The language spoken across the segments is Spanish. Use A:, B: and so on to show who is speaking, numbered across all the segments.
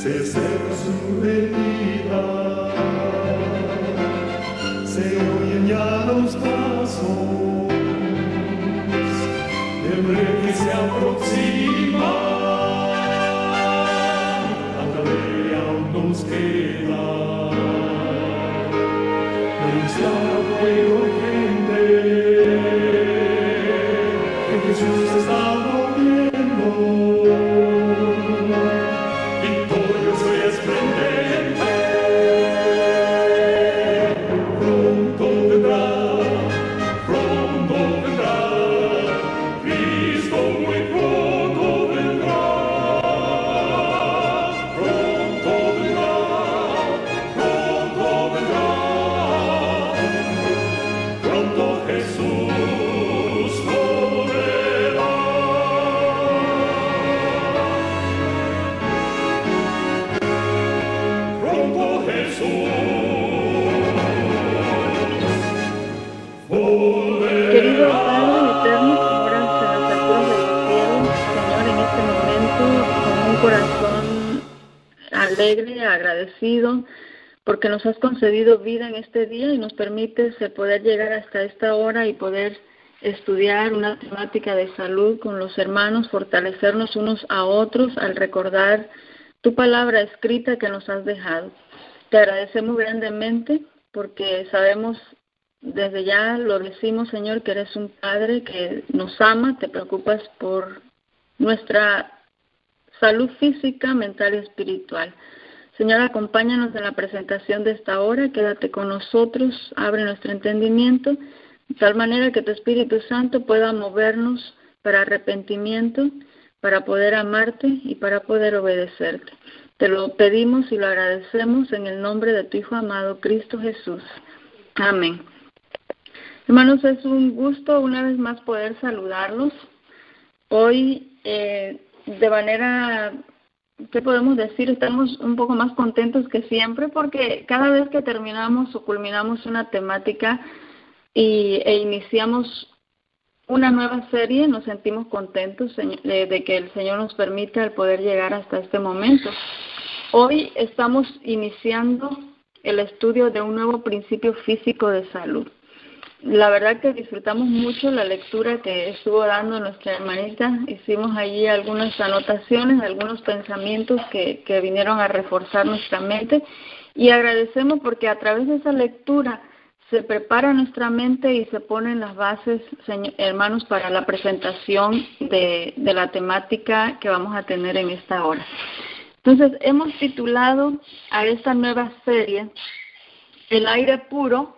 A: se seca su herida, se oyen ya los pasos del rey que se aproxima, a tarea aún nos queda denunciar al pueblo gente que Jesús está volviendo. Victorioso y esplendente, pronto vendrá, Cristo muy pronto vendrá, pronto Jesús volverá. Pronto Jesús volverá.
B: Querido Padre eterno que moras en las alturas de los cielos, Señor, en este momento, con un corazón alegre, agradecido, porque nos has concedido vida en este día y nos permites poder llegar hasta esta hora y poder estudiar una temática de salud con los hermanos, fortalecernos unos a otros al recordar tu palabra escrita que nos has dejado. Te agradecemos grandemente porque sabemos, desde ya lo decimos, Señor, que eres un Padre que nos ama, te preocupas por nuestra salud física, mental y espiritual. Señor, acompáñanos en la presentación de esta hora, quédate con nosotros, abre nuestro entendimiento, de tal manera que tu Espíritu Santo pueda movernos para arrepentimiento, para poder amarte y para poder obedecerte. Te lo pedimos y lo agradecemos en el nombre de tu Hijo amado, Cristo Jesús. Amén. Hermanos, es un gusto una vez más poder saludarlos. Hoy, de manera, ¿qué podemos decir? Estamos un poco más contentos que siempre porque cada vez que terminamos o culminamos una temática e iniciamos una nueva serie, nos sentimos contentos de que el Señor nos permita el poder llegar hasta este momento. Hoy estamos iniciando el estudio de un nuevo principio físico de salud. La verdad que disfrutamos mucho la lectura que estuvo dando nuestra hermanita. Hicimos allí algunas anotaciones, algunos pensamientos que vinieron a reforzar nuestra mente y agradecemos porque a través de esa lectura se prepara nuestra mente y se ponen las bases, hermanos, para la presentación de la temática que vamos a tener en esta hora. Entonces, hemos titulado a esta nueva serie El aire puro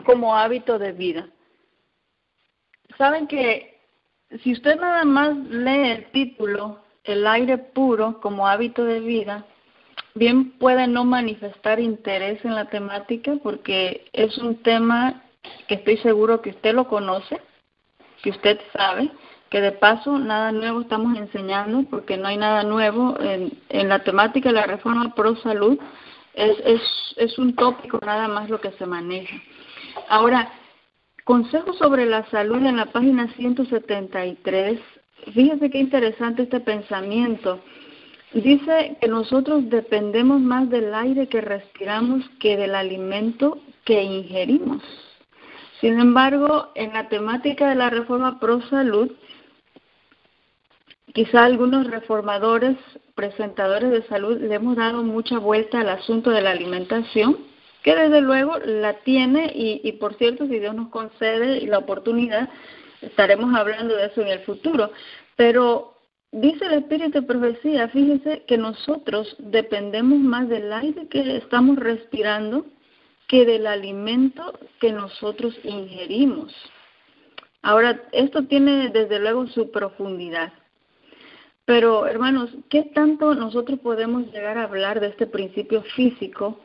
B: como hábito de vida. Saben que si usted nada más lee el título, el aire puro como hábito de vida, bien puede no manifestar interés en la temática porque es un tema que estoy seguro que usted lo conoce, que usted sabe, que de paso nada nuevo estamos enseñando porque no hay nada nuevo en la temática de la reforma pro salud. Es un tópico nada más lo que se maneja. Ahora, consejos sobre la salud en la página 173. Fíjese qué interesante este pensamiento. Dice que nosotros dependemos más del aire que respiramos que del alimento que ingerimos. Sin embargo, en la temática de la reforma pro salud, quizá algunos reformadores, presentadores de salud, le hemos dado mucha vuelta al asunto de la alimentación, que desde luego la tiene y por cierto, si Dios nos concede la oportunidad, estaremos hablando de eso en el futuro. Pero dice el Espíritu de Profecía, fíjese que nosotros dependemos más del aire que estamos respirando que del alimento que nosotros ingerimos. Ahora, esto tiene desde luego su profundidad. Pero, hermanos, ¿qué tanto nosotros podemos llegar a hablar de este principio físico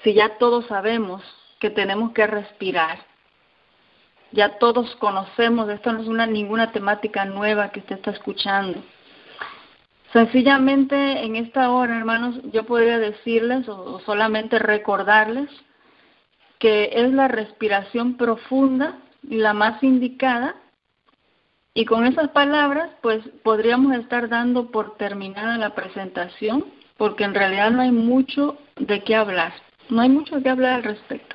B: si ya todos sabemos que tenemos que respirar? Ya todos conocemos, esto no es ninguna temática nueva que usted está escuchando. Sencillamente, en esta hora, hermanos, yo podría decirles o solamente recordarles que es la respiración profunda y la más indicada. Y con esas palabras, pues, podríamos estar dando por terminada la presentación porque en realidad no hay mucho de qué hablar. No hay mucho de qué hablar al respecto.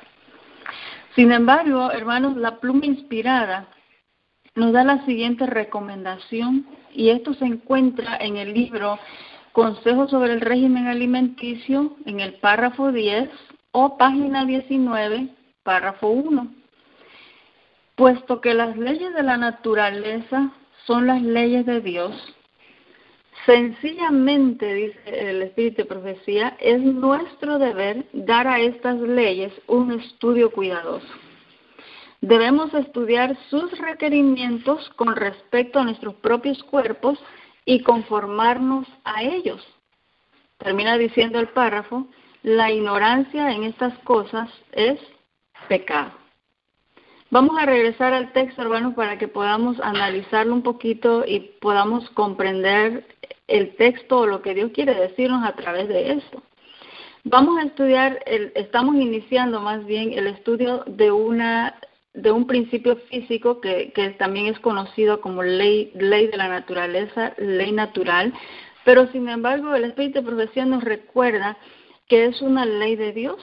B: Sin embargo, hermanos, la pluma inspirada nos da la siguiente recomendación, y esto se encuentra en el libro Consejos sobre el régimen alimenticio, en el párrafo 10 o página 19, párrafo 1. Puesto que las leyes de la naturaleza son las leyes de Dios, sencillamente, dice el Espíritu de Profecía, es nuestro deber dar a estas leyes un estudio cuidadoso. Debemos estudiar sus requerimientos con respecto a nuestros propios cuerpos y conformarnos a ellos. Termina diciendo el párrafo, la ignorancia en estas cosas es pecado. Vamos a regresar al texto, hermanos, para que podamos analizarlo un poquito y podamos comprender el texto o lo que Dios quiere decirnos a través de esto. Vamos a estudiar, estamos iniciando más bien el estudio de un principio físico que también es conocido como ley de la naturaleza, ley natural, pero sin embargo el Espíritu de Profecía nos recuerda que es una ley de Dios.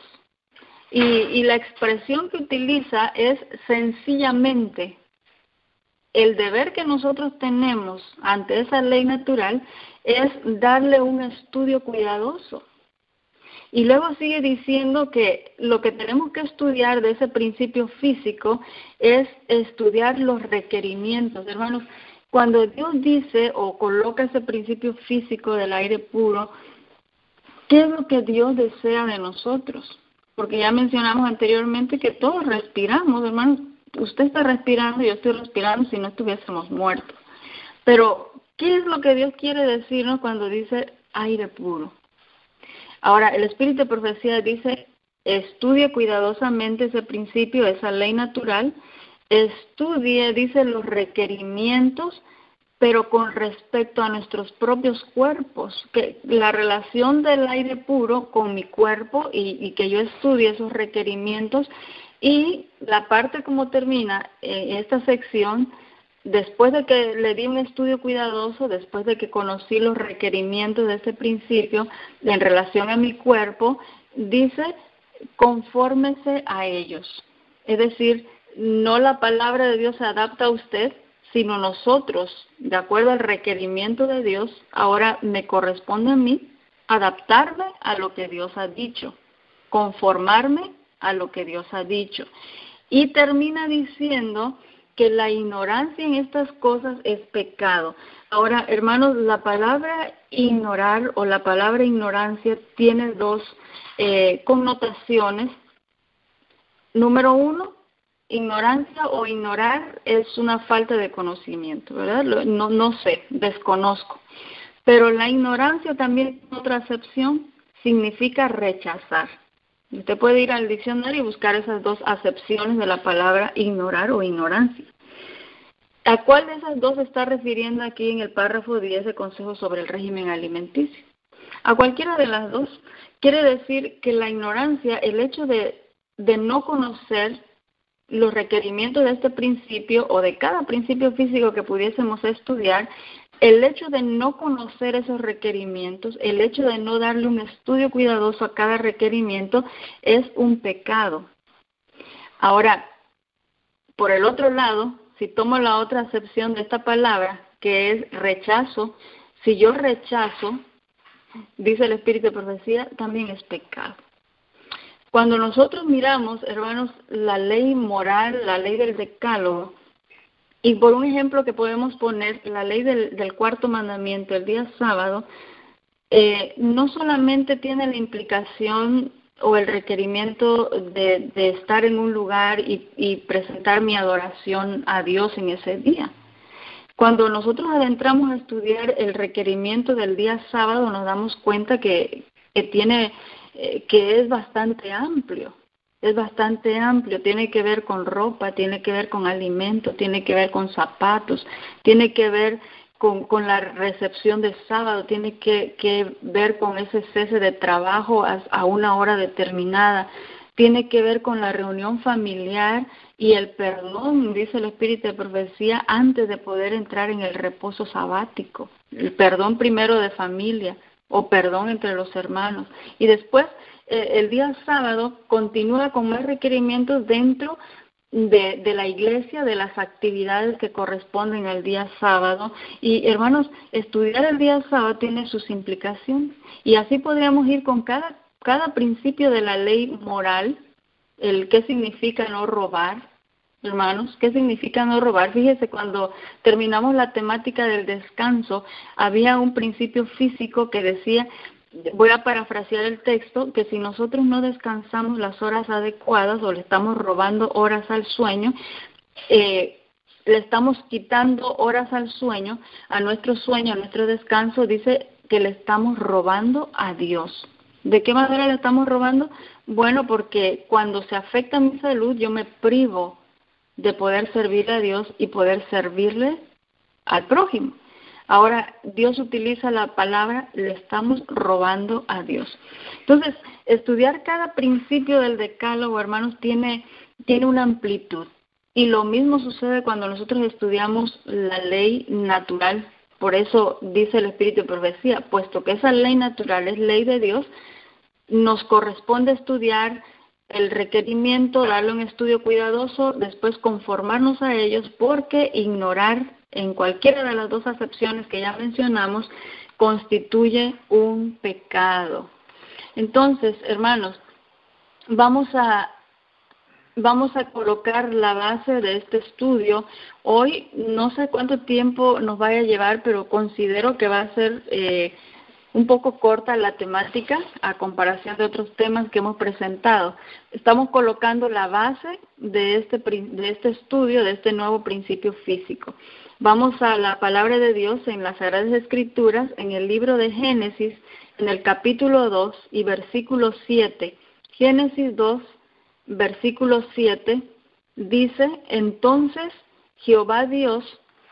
B: Y la expresión que utiliza es sencillamente el deber que nosotros tenemos ante esa ley natural es darle un estudio cuidadoso. Y luego sigue diciendo que lo que tenemos que estudiar de ese principio físico es estudiar los requerimientos. Hermanos, cuando Dios dice o coloca ese principio físico del aire puro, ¿qué es lo que Dios desea de nosotros? Porque ya mencionamos anteriormente que todos respiramos, hermanos. Usted está respirando, yo estoy respirando si no estuviésemos muertos. Pero, ¿qué es lo que Dios quiere decirnos cuando dice aire puro? Ahora, el Espíritu de Profecía dice, estudie cuidadosamente ese principio, esa ley natural. Estudie, dice, los requerimientos, pero con respecto a nuestros propios cuerpos, que la relación del aire puro con mi cuerpo y que yo estudie esos requerimientos. Y la parte como termina esta sección, después de que le di un estudio cuidadoso, después de que conocí los requerimientos de ese principio en relación a mi cuerpo, dice, confórmese a ellos. Es decir, no la palabra de Dios se adapta a usted, sino nosotros, de acuerdo al requerimiento de Dios, ahora me corresponde a mí adaptarme a lo que Dios ha dicho, conformarme a lo que Dios ha dicho. Y termina diciendo que la ignorancia en estas cosas es pecado. Ahora, hermanos, la palabra ignorar o la palabra ignorancia tiene dos connotaciones. Número uno, ignorancia o ignorar es una falta de conocimiento, ¿verdad? No sé, desconozco. Pero la ignorancia también, otra acepción, significa rechazar. Usted puede ir al diccionario y buscar esas dos acepciones de la palabra ignorar o ignorancia. ¿A cuál de esas dos se está refiriendo aquí en el párrafo 10 de Consejos sobre el régimen alimenticio? A cualquiera de las dos. Quiere decir que la ignorancia, el hecho de no conocer los requerimientos de este principio o de cada principio físico que pudiésemos estudiar, el hecho de no conocer esos requerimientos, el hecho de no darle un estudio cuidadoso a cada requerimiento es un pecado. Ahora, por el otro lado, si tomo la otra acepción de esta palabra, que es rechazo, si yo rechazo, dice el Espíritu de Profecía, también es pecado. Cuando nosotros miramos, hermanos, la ley moral, la ley del decálogo, y por un ejemplo que podemos poner, la ley del cuarto mandamiento, el día sábado, no solamente tiene la implicación o el requerimiento de estar en un lugar y presentar mi adoración a Dios en ese día. Cuando nosotros adentramos a estudiar el requerimiento del día sábado, nos damos cuenta que es bastante amplio. Es bastante amplio, tiene que ver con ropa, tiene que ver con alimento, tiene que ver con zapatos, tiene que ver con la recepción de sábado, tiene que ver con ese cese de trabajo a una hora determinada, tiene que ver con la reunión familiar y el perdón, dice el Espíritu de Profecía, antes de poder entrar en el reposo sabático, el perdón primero de familia. o perdón entre los hermanos. Y después, el día sábado, continúa con más requerimientos dentro de la iglesia, de las actividades que corresponden al día sábado. Y hermanos, estudiar el día sábado tiene sus implicaciones. Y así podríamos ir con cada principio de la ley moral, el qué significa no robar. Hermanos, ¿qué significa no robar? Fíjese, cuando terminamos la temática del descanso, había un principio físico que decía, voy a parafrasear el texto, que si nosotros no descansamos las horas adecuadas o le estamos robando horas al sueño, le estamos quitando horas al sueño, a nuestro descanso, dice que le estamos robando a Dios. ¿De qué manera le estamos robando? Bueno, porque cuando se afecta mi salud, yo me privo de poder servirle a Dios y poder servirle al prójimo. Ahora, Dios utiliza la palabra, le estamos robando a Dios. Entonces, estudiar cada principio del decálogo, hermanos, tiene una amplitud. Y lo mismo sucede cuando nosotros estudiamos la ley natural. Por eso dice el Espíritu de Profecía, puesto que esa ley natural es ley de Dios, nos corresponde estudiar el requerimiento, darle un estudio cuidadoso, después conformarnos a ellos, porque ignorar en cualquiera de las dos acepciones que ya mencionamos constituye un pecado. Entonces, hermanos, vamos a colocar la base de este estudio. Hoy no sé cuánto tiempo nos vaya a llevar, pero considero que va a ser un poco corta la temática a comparación de otros temas que hemos presentado. Estamos colocando la base de este estudio, de este nuevo principio físico. Vamos a la palabra de Dios en las Sagradas Escrituras, en el libro de Génesis, en el capítulo 2 y versículo 7. Génesis 2, versículo 7, dice, entonces Jehová Dios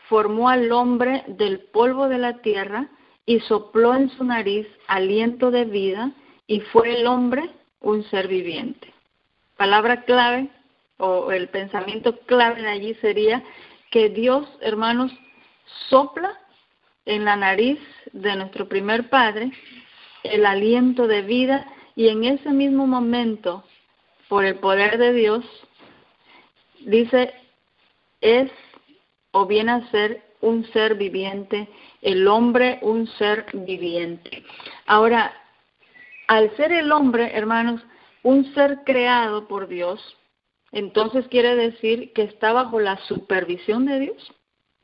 B: formó al hombre del polvo de la tierra y sopló en su nariz aliento de vida, y fue el hombre un ser viviente. Palabra clave, o el pensamiento clave de allí sería que Dios, hermanos, sopla en la nariz de nuestro primer padre el aliento de vida, y en ese mismo momento, por el poder de Dios, dice, es o viene a ser un ser viviente, el hombre un ser viviente. Ahora, al ser el hombre, hermanos, un ser creado por Dios, entonces quiere decir que está bajo la supervisión de Dios.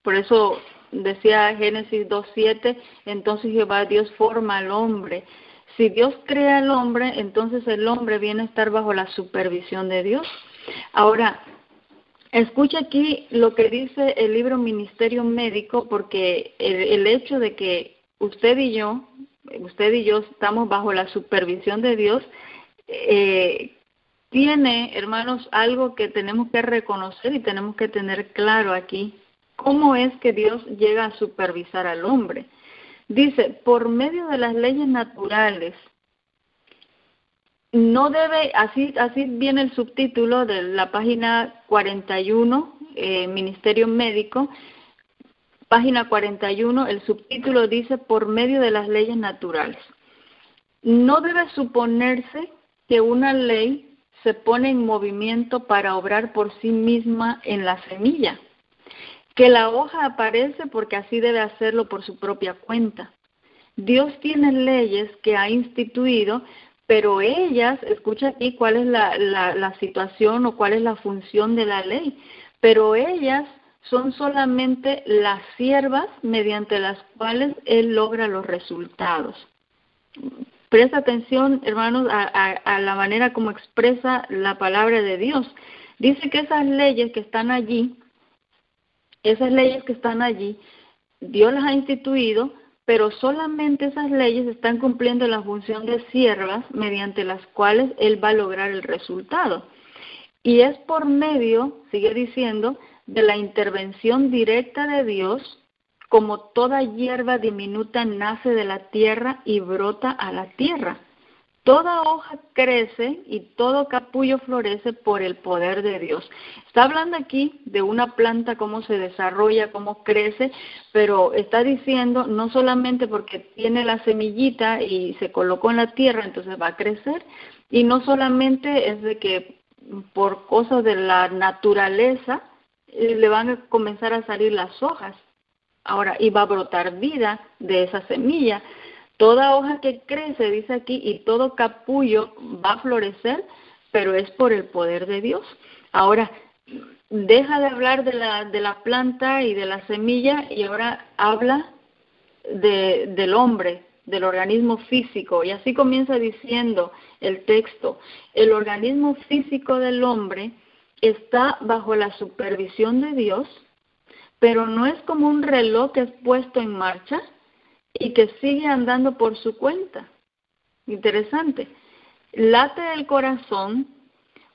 B: Por eso decía Génesis 2:7, entonces Jehová Dios forma al hombre. Si Dios crea al hombre, entonces el hombre viene a estar bajo la supervisión de Dios. Ahora, escucha aquí lo que dice el libro Ministerio Médico, porque el hecho de que usted y yo estamos bajo la supervisión de Dios, tiene, hermanos, algo que tenemos que reconocer y tenemos que tener claro aquí. ¿Cómo es que Dios llega a supervisar al hombre? Dice, por medio de las leyes naturales, no debe, así viene el subtítulo de la página 41, Ministerio Médico, página 41, el subtítulo dice, por medio de las leyes naturales. No debe suponerse que una ley se pone en movimiento para obrar por sí misma en la semilla, que la hoja aparece porque así debe hacerlo por su propia cuenta. Dios tiene leyes que ha instituido, pero ellas, escucha aquí cuál es la situación o cuál es la función de la ley, pero ellas son solamente las siervas mediante las cuales Él logra los resultados. Presta atención, hermanos, a la manera como expresa la palabra de Dios. Dice que esas leyes que están allí, Dios las ha instituido, pero solamente esas leyes están cumpliendo la función de siervas mediante las cuales Él va a lograr el resultado. Y es por medio, sigue diciendo, de la intervención directa de Dios, como toda hierba diminuta nace de la tierra y brota a la tierra. Toda hoja crece y todo capullo florece por el poder de Dios. Está hablando aquí de una planta, cómo se desarrolla, cómo crece, pero está diciendo no solamente porque tiene la semillita y se colocó en la tierra, entonces va a crecer, y no solamente es de que por cosas de la naturaleza le van a comenzar a salir las hojas. Ahora, y va a brotar vida de esa semilla. Toda hoja que crece, dice aquí, y todo capullo va a florecer, pero es por el poder de Dios. Ahora, deja de hablar de la planta y de la semilla y ahora habla del hombre, del organismo físico. Y así comienza diciendo el texto: el organismo físico del hombre está bajo la supervisión de Dios, pero no es como un reloj que es puesto en marcha y que sigue andando por su cuenta. Interesante. Late el corazón,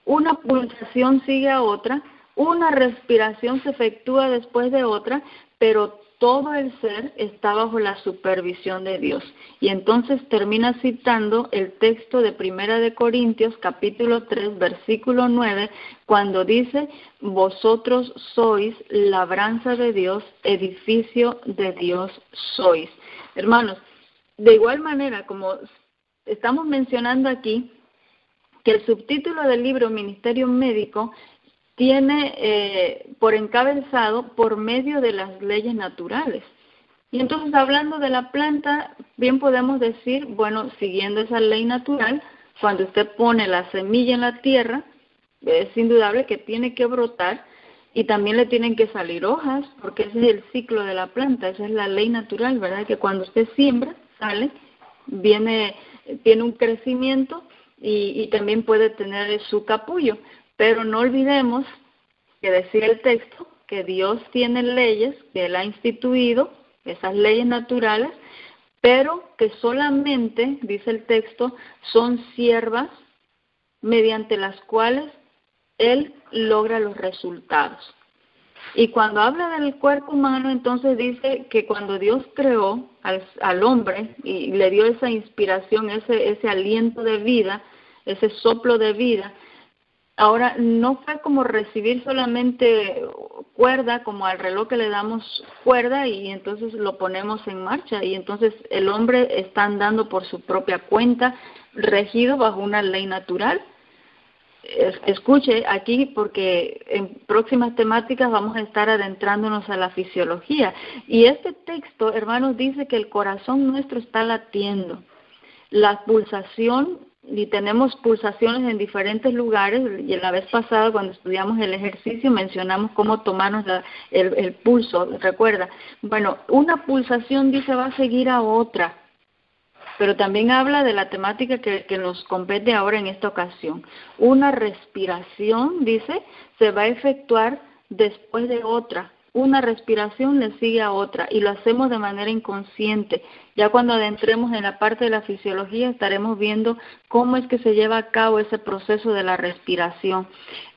B: una pulsación sigue a otra, una respiración se efectúa después de otra, pero todo el ser está bajo la supervisión de Dios. Y entonces termina citando el texto de Primera de Corintios, capítulo 3, versículo 9, cuando dice: vosotros sois labranza de Dios, edificio de Dios sois. Hermanos, de igual manera, como estamos mencionando aquí, que el subtítulo del libro Ministerio Médico tiene por encabezado por medio de las leyes naturales. Y entonces, hablando de la planta, bien podemos decir, bueno, siguiendo esa ley natural, cuando usted pone la semilla en la tierra, es indudable que tiene que brotar y también le tienen que salir hojas, porque ese es el ciclo de la planta, esa es la ley natural, ¿verdad? Que cuando usted siembra, sale, tiene un crecimiento y también puede tener su capullo. Pero no olvidemos que decía el texto que Dios tiene leyes que Él ha instituido, esas leyes naturales, pero que solamente, dice el texto, son siervas mediante las cuales Él logra los resultados. Y cuando habla del cuerpo humano, entonces dice que cuando Dios creó al hombre y le dio esa inspiración, ese aliento de vida, ese soplo de vida, ahora no fue como recibir solamente cuerda, como al reloj que le damos cuerda y entonces lo ponemos en marcha, y entonces el hombre está andando por su propia cuenta, regido bajo una ley natural. Escuche aquí, porque en próximas temáticas vamos a estar adentrándonos a la fisiología. Y este texto, hermanos, dice que el corazón nuestro está latiendo. La pulsación, y tenemos pulsaciones en diferentes lugares, y la vez pasada cuando estudiamos el ejercicio mencionamos cómo tomarnos el pulso, ¿recuerda? Bueno, una pulsación, dice, va a seguir a otra. Pero también habla de la temática que nos compete ahora en esta ocasión. Una respiración, dice, se va a efectuar después de otra. Una respiración le sigue a otra y lo hacemos de manera inconsciente. Ya cuando adentremos en la parte de la fisiología estaremos viendo cómo es que se lleva a cabo ese proceso de la respiración.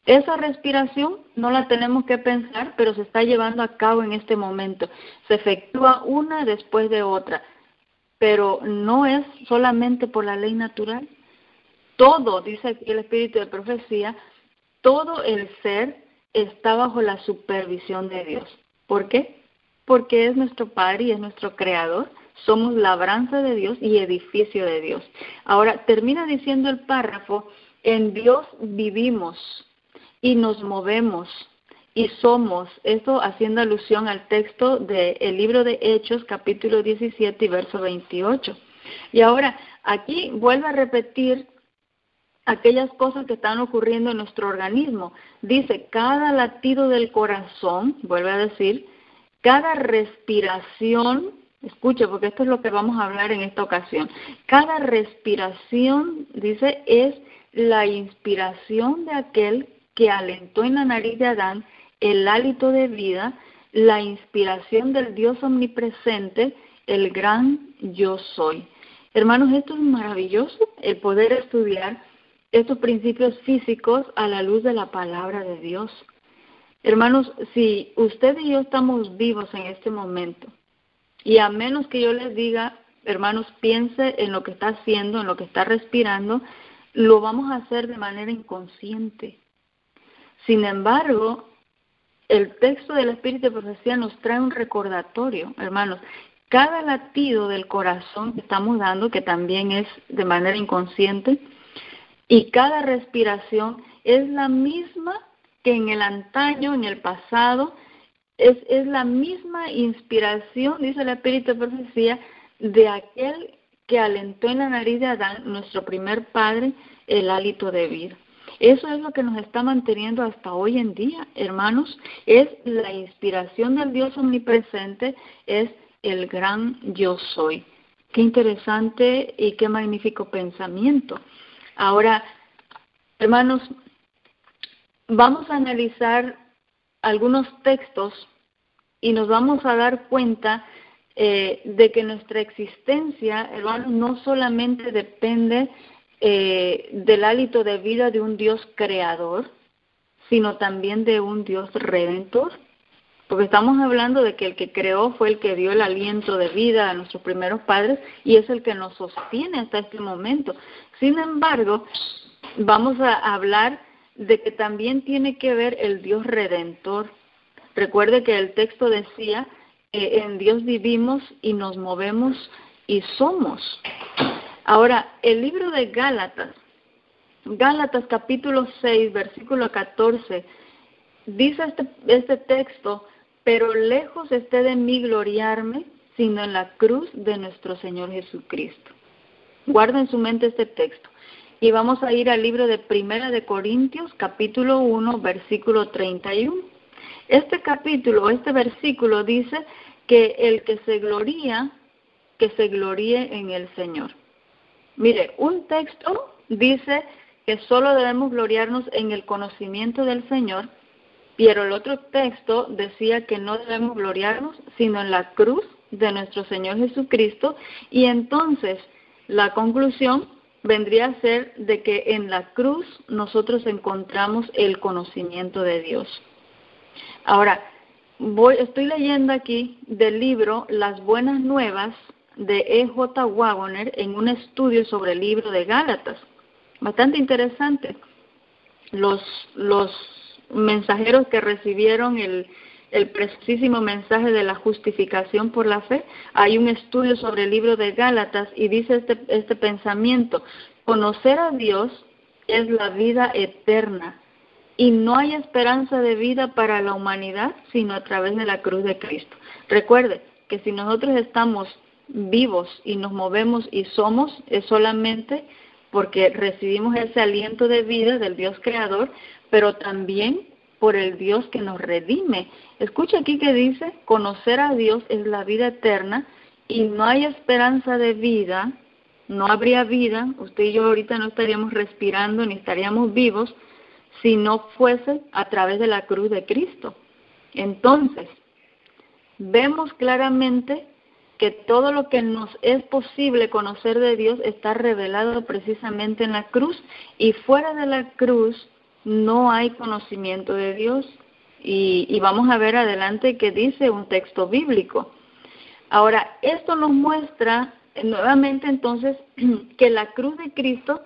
B: Esa respiración no la tenemos que pensar, pero se está llevando a cabo en este momento. Se efectúa una después de otra. Pero no es solamente por la ley natural. Todo, dice aquí el espíritu de profecía, todo el ser está bajo la supervisión de Dios. ¿Por qué? Porque es nuestro Padre y es nuestro Creador. Somos labranza de Dios y edificio de Dios. Ahora, termina diciendo el párrafo: en Dios vivimos y nos movemos y somos, esto haciendo alusión al texto del libro de Hechos, capítulo 17 y verso 28. Y ahora, aquí vuelve a repetir aquellas cosas que están ocurriendo en nuestro organismo. Dice, cada latido del corazón, vuelve a decir, cada respiración, escuche, porque esto es lo que vamos a hablar en esta ocasión, cada respiración, dice, es la inspiración de aquel que alentó en la nariz de Adán el hálito de vida, la inspiración del Dios omnipresente, el gran yo soy. Hermanos, esto es maravilloso, el poder estudiar estos principios físicos a la luz de la palabra de Dios. Hermanos, si usted y yo estamos vivos en este momento, y a menos que yo les diga hermanos, piense en lo que está haciendo, en lo que está respirando, lo vamos a hacer de manera inconsciente. Sin embargo, el texto del Espíritu de Profecía nos trae un recordatorio, hermanos. Cada latido del corazón que estamos dando, que también es de manera inconsciente, y cada respiración es la misma que en el antaño, en el pasado, es la misma inspiración, dice el Espíritu de Profecía, de aquel que alentó en la nariz de Adán, nuestro primer padre, el hálito de vida. Eso es lo que nos está manteniendo hasta hoy en día, hermanos. Es la inspiración del Dios omnipresente, es el gran yo soy. Qué interesante y qué magnífico pensamiento. Ahora, hermanos, vamos a analizar algunos textos y nos vamos a dar cuenta de que nuestra existencia, hermanos, no solamente depende del hálito de vida de un Dios creador, sino también de un Dios redentor. Porque estamos hablando de que el que creó fue el que dio el aliento de vida a nuestros primeros padres y es el que nos sostiene hasta este momento. Sin embargo, vamos a hablar de que también tiene que ver el Dios redentor. Recuerde que el texto decía, en Dios vivimos y nos movemos y somos. Ahora, el libro de Gálatas capítulo 6, versículo 14, dice este texto, pero lejos esté de mí gloriarme, sino en la cruz de nuestro Señor Jesucristo. Guarda en su mente este texto. Y vamos a ir al libro de Primera de Corintios, capítulo 1, versículo 31. Este versículo dice que el que se gloría, que se gloríe en el Señor. Mire, un texto dice que solo debemos gloriarnos en el conocimiento del Señor, pero el otro texto decía que no debemos gloriarnos sino en la cruz de nuestro Señor Jesucristo, y entonces la conclusión vendría a ser de que en la cruz nosotros encontramos el conocimiento de Dios. Ahora, estoy leyendo aquí del libro Las Buenas Nuevas de E.J. Waggoner en un estudio sobre el libro de Gálatas. Bastante interesante. Los mensajeros que recibieron el precisísimo mensaje de la justificación por la fe, hay un estudio sobre el libro de Gálatas y dice este pensamiento: conocer a Dios es la vida eterna y no hay esperanza de vida para la humanidad sino a través de la cruz de Cristo. Recuerde que si nosotros estamos vivos y nos movemos y somos, es solamente porque recibimos ese aliento de vida del Dios creador, pero también por el Dios que nos redime. Escucha aquí que dice, conocer a Dios es la vida eterna y no hay esperanza de vida, no habría vida, usted y yo ahorita no estaríamos respirando ni estaríamos vivos si no fuese a través de la cruz de Cristo. Entonces, vemos claramente que todo lo que nos es posible conocer de Dios está revelado precisamente en la cruz, y fuera de la cruz no hay conocimiento de Dios. Y vamos a ver adelante que dice un texto bíblico. Ahora, esto nos muestra nuevamente entonces que la cruz de Cristo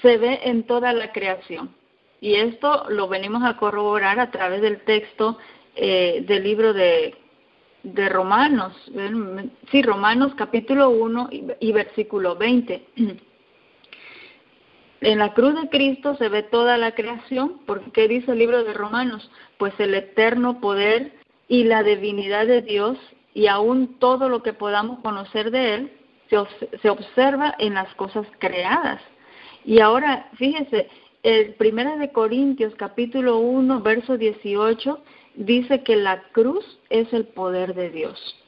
B: se ve en toda la creación. Y esto lo venimos a corroborar a través del texto del libro de Romanos, sí, Romanos capítulo 1 y versículo 20. En la cruz de Cristo se ve toda la creación, porque ¿qué dice el libro de Romanos? Pues el eterno poder y la divinidad de Dios, y aún todo lo que podamos conocer de Él, se observa en las cosas creadas. Y ahora, fíjese, el 1 de Corintios capítulo 1, verso 18, dice que la cruz es el poder de Dios.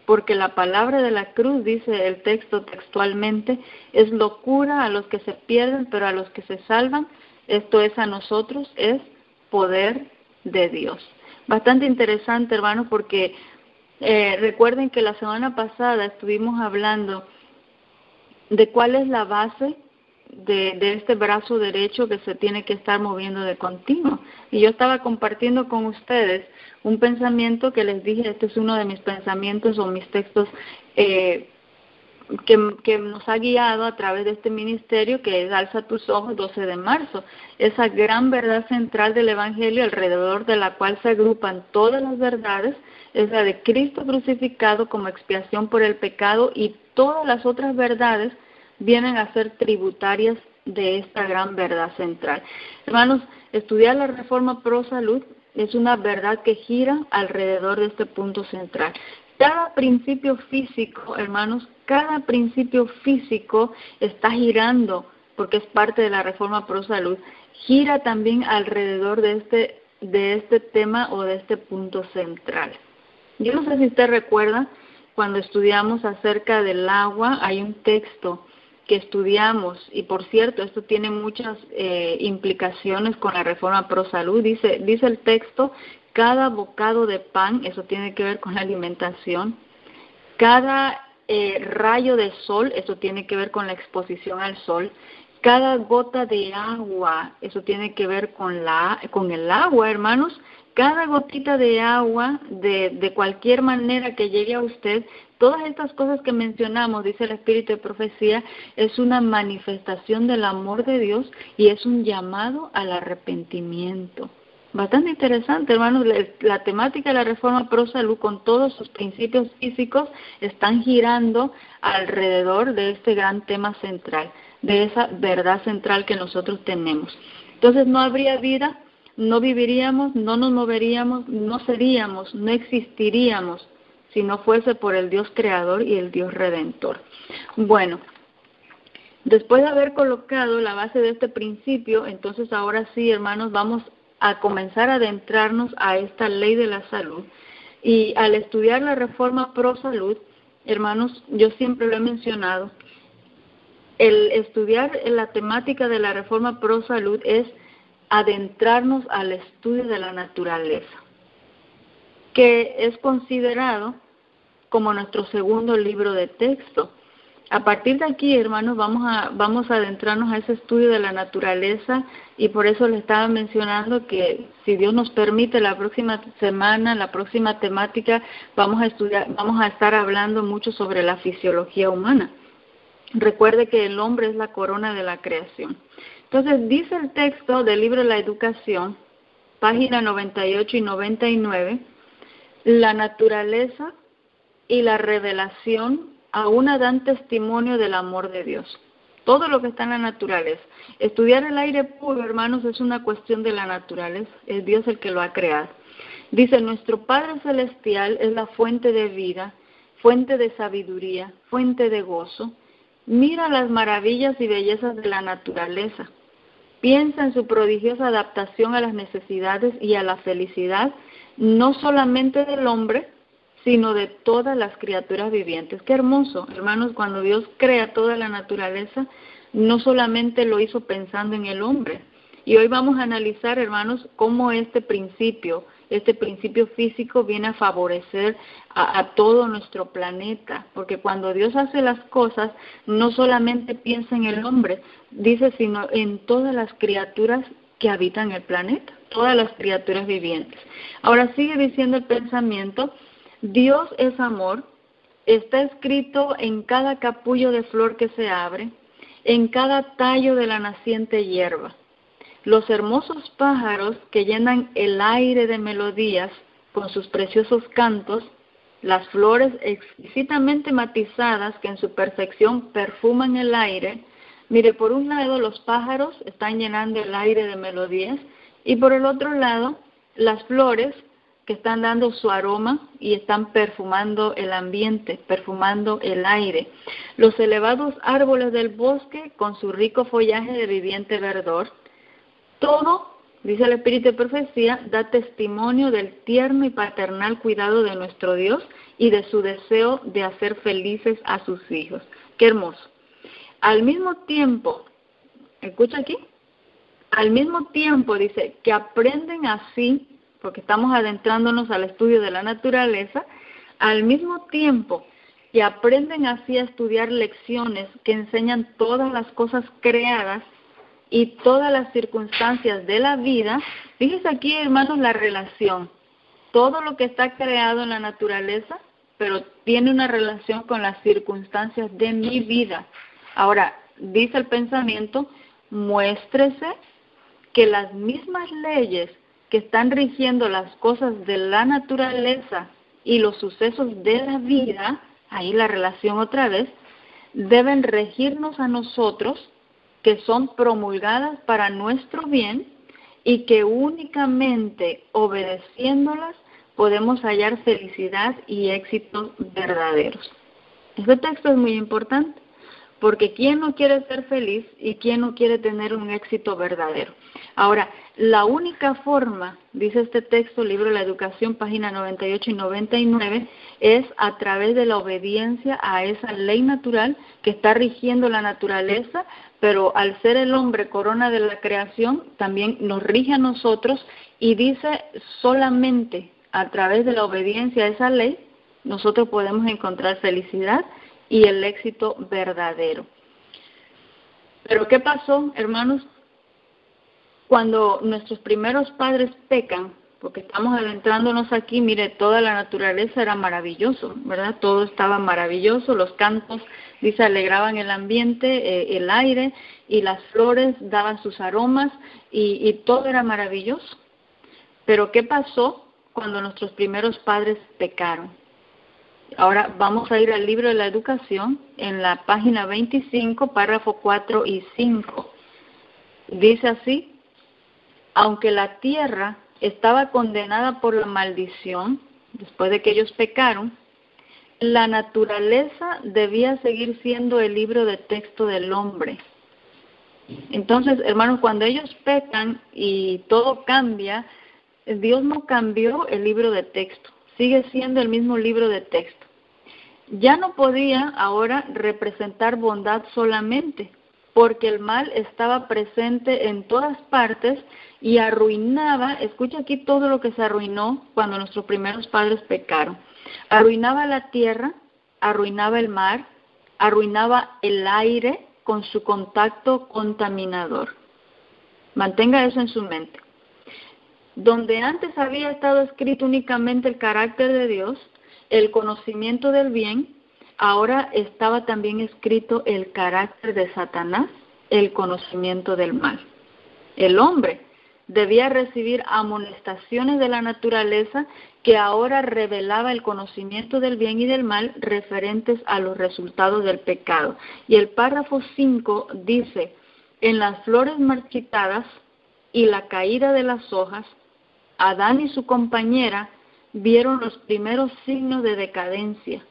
B: Porque la palabra de la cruz, dice el texto textualmente, es locura a los que se pierden, pero a los que se salvan, esto es a nosotros, es poder de Dios. Bastante interesante, hermanos, porque recuerden que la semana pasada estuvimos hablando de cuál es la base de este brazo derecho que se tiene que estar moviendo de continuo. Y yo estaba compartiendo con ustedes un pensamiento que les dije, este es uno de mis pensamientos o mis textos que nos ha guiado a través de este ministerio, que es Alza tus ojos, 12 de marzo. Esa gran verdad central del Evangelio, alrededor de la cual se agrupan todas las verdades, es la de Cristo crucificado como expiación por el pecado, y todas las otras verdades vienen a ser tributarias de esta gran verdad central. Hermanos, estudiar la Reforma Pro Salud es una verdad que gira alrededor de este punto central. Cada principio físico, hermanos, cada principio físico está girando, porque es parte de la Reforma Pro Salud, gira también alrededor de este tema o de este punto central. Yo no sé si usted recuerda, cuando estudiamos acerca del agua, hay un texto que estudiamos, y por cierto, esto tiene muchas implicaciones con la Reforma Pro Salud. Dice el texto, cada bocado de pan, eso tiene que ver con la alimentación, cada rayo de sol, eso tiene que ver con la exposición al sol, cada gota de agua, eso tiene que ver con el agua, hermanos. Cada gotita de agua, de cualquier manera que llegue a usted, todas estas cosas que mencionamos, dice el Espíritu de Profecía, es una manifestación del amor de Dios y es un llamado al arrepentimiento. Bastante interesante, hermanos. La temática de la Reforma Pro Salud, con todos sus principios físicos, están girando alrededor de este gran tema central, de esa verdad central que nosotros tenemos. Entonces no habría vida, no viviríamos, no nos moveríamos, no seríamos, no existiríamos si no fuese por el Dios creador y el Dios redentor. Bueno, después de haber colocado la base de este principio, entonces ahora sí, hermanos, vamos a comenzar a adentrarnos a esta ley de la salud. Y al estudiar la Reforma Pro Salud, hermanos, yo siempre lo he mencionado, el estudiar la temática de la Reforma Pro Salud es adentrarnos al estudio de la naturaleza, que es considerado como nuestro segundo libro de texto. A partir de aquí, hermanos, vamos a adentrarnos a ese estudio de la naturaleza, y por eso les estaba mencionando que, si Dios nos permite, la próxima semana, la próxima temática, vamos a estar hablando mucho sobre la fisiología humana. Recuerde que el hombre es la corona de la creación. Entonces, dice el texto del libro de la Educación, página 98 y 99, la naturaleza y la revelación aún dan testimonio del amor de Dios. Todo lo que está en la naturaleza. Estudiar el aire puro, hermanos, es una cuestión de la naturaleza. Es Dios el que lo ha creado. Dice, nuestro Padre Celestial es la fuente de vida, fuente de sabiduría, fuente de gozo. Mira las maravillas y bellezas de la naturaleza. Piensa en su prodigiosa adaptación a las necesidades y a la felicidad, no solamente del hombre, sino de todas las criaturas vivientes. Qué hermoso, hermanos, cuando Dios crea toda la naturaleza, no solamente lo hizo pensando en el hombre. Y hoy vamos a analizar, hermanos, cómo este principio físico viene a favorecer a todo nuestro planeta, porque cuando Dios hace las cosas, no solamente piensa en el hombre, dice, sino en todas las criaturas que habitan el planeta, todas las criaturas vivientes. Ahora sigue diciendo el pensamiento, Dios es amor, está escrito en cada capullo de flor que se abre, en cada tallo de la naciente hierba. Los hermosos pájaros que llenan el aire de melodías con sus preciosos cantos, las flores exquisitamente matizadas que en su perfección perfuman el aire. Mire, por un lado los pájaros están llenando el aire de melodías y por el otro lado las flores que están dando su aroma y están perfumando el ambiente, perfumando el aire. Los elevados árboles del bosque con su rico follaje de viviente verdor. Todo, dice el Espíritu de Profecía, da testimonio del tierno y paternal cuidado de nuestro Dios y de su deseo de hacer felices a sus hijos. Qué hermoso. Al mismo tiempo, escucha aquí, al mismo tiempo dice que aprenden así, porque estamos adentrándonos al estudio de la naturaleza, al mismo tiempo y aprenden así a estudiar lecciones que enseñan todas las cosas creadas y todas las circunstancias de la vida. Fíjense aquí, hermanos, la relación. Todo lo que está creado en la naturaleza, pero tiene una relación con las circunstancias de mi vida. Ahora, dice el pensamiento, muéstrese que las mismas leyes que están rigiendo las cosas de la naturaleza y los sucesos de la vida, ahí la relación otra vez, deben regirnos a nosotros, que son promulgadas para nuestro bien y que únicamente obedeciéndolas podemos hallar felicidad y éxitos verdaderos. Este texto es muy importante, porque ¿quién no quiere ser feliz y quién no quiere tener un éxito verdadero? Ahora, la única forma, dice este texto, libro de la educación, página 98 y 99, es a través de la obediencia a esa ley natural que está rigiendo la naturaleza, pero al ser el hombre corona de la creación, también nos rige a nosotros y dice solamente a través de la obediencia a esa ley, nosotros podemos encontrar felicidad y el éxito verdadero. Pero ¿qué pasó, hermanos? Cuando nuestros primeros padres pecan, porque estamos adentrándonos aquí, mire, toda la naturaleza era maravilloso, ¿verdad? Todo estaba maravilloso, los cantos, dice, alegraban el ambiente, el aire, y las flores daban sus aromas, y todo era maravilloso. Pero ¿qué pasó cuando nuestros primeros padres pecaron? Ahora vamos a ir al libro de la educación, en la página 25, párrafo 4 y 5. Dice así: aunque la tierra estaba condenada por la maldición, después de que ellos pecaron, la naturaleza debía seguir siendo el libro de texto del hombre. Entonces, hermanos, cuando ellos pecan y todo cambia, Dios no cambió el libro de texto, sigue siendo el mismo libro de texto. Ya no podía ahora representar bondad solamente, porque el mal estaba presente en todas partes y arruinaba, escucha aquí todo lo que se arruinó cuando nuestros primeros padres pecaron. Arruinaba la tierra, arruinaba el mar, arruinaba el aire con su contacto contaminador. Mantenga eso en su mente. Donde antes había estado escrito únicamente el carácter de Dios, el conocimiento del bien, ahora estaba también escrito el carácter de Satanás, el conocimiento del mal. El hombre debía recibir amonestaciones de la naturaleza que ahora revelaba el conocimiento del bien y del mal referentes a los resultados del pecado. Y el párrafo 5 dice: en las flores marchitadas y la caída de las hojas, Adán y su compañera vieron los primeros signos de decadencia.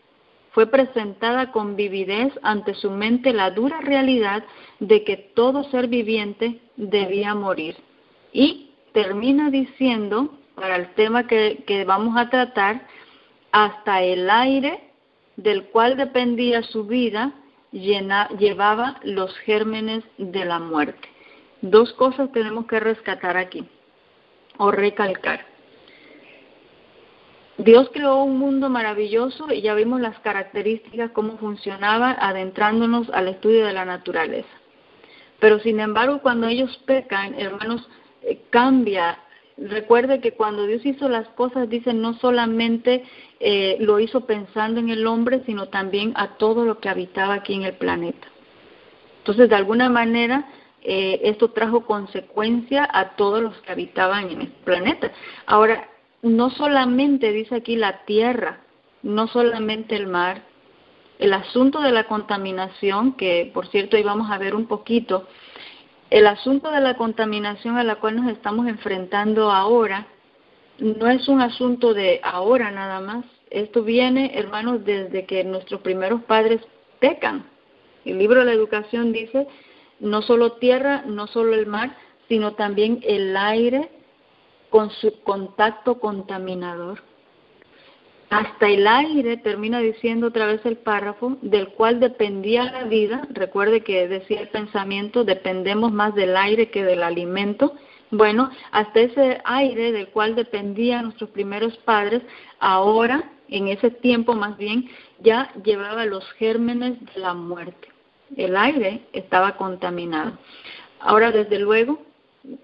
B: Fue presentada con vividez ante su mente la dura realidad de que todo ser viviente debía morir. Y termina diciendo, para el tema que vamos a tratar, hasta el aire del cual dependía su vida llevaba los gérmenes de la muerte. Dos cosas tenemos que rescatar aquí, o recalcar. Dios creó un mundo maravilloso y ya vimos las características, cómo funcionaba, adentrándonos al estudio de la naturaleza. Pero sin embargo, cuando ellos pecan, hermanos, cambia. Recuerde que cuando Dios hizo las cosas, dice, no solamente lo hizo pensando en el hombre, sino también a todo lo que habitaba aquí en el planeta. Entonces, de alguna manera, esto trajo consecuencia a todos los que habitaban en el planeta. Ahora, no solamente dice aquí la tierra, no solamente el mar, el asunto de la contaminación, que por cierto ahí vamos a ver un poquito, el asunto de la contaminación a la cual nos estamos enfrentando ahora, no es un asunto de ahora nada más. Esto viene, hermanos, desde que nuestros primeros padres pecan. El libro de la educación dice, no solo tierra, no solo el mar, sino también el aire con su contacto contaminador. Hasta el aire, termina diciendo otra vez el párrafo, del cual dependía la vida. Recuerde que decía el pensamiento, dependemos más del aire que del alimento. Bueno, hasta ese aire del cual dependían nuestros primeros padres, ahora en ese tiempo más bien, ya llevaba los gérmenes de la muerte. El aire estaba contaminado. Ahora, desde luego,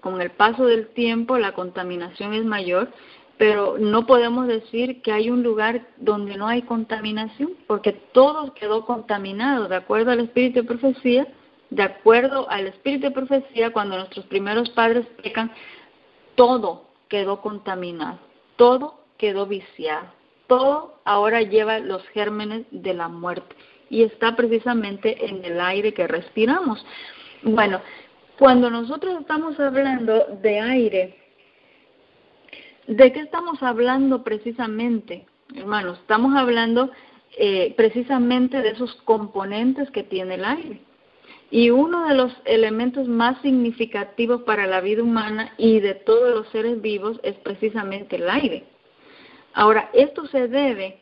B: con el paso del tiempo, la contaminación es mayor, pero no podemos decir que hay un lugar donde no hay contaminación, porque todo quedó contaminado, de acuerdo al espíritu de profecía. De acuerdo al espíritu de profecía, cuando nuestros primeros padres pecan, todo quedó contaminado, todo quedó viciado, todo ahora lleva los gérmenes de la muerte y está precisamente en el aire que respiramos. Bueno, cuando nosotros estamos hablando de aire, ¿de qué estamos hablando precisamente, hermanos? Estamos hablando precisamente de esos componentes que tiene el aire. Y uno de los elementos más significativos para la vida humana y de todos los seres vivos es precisamente el aire. Ahora, esto se debe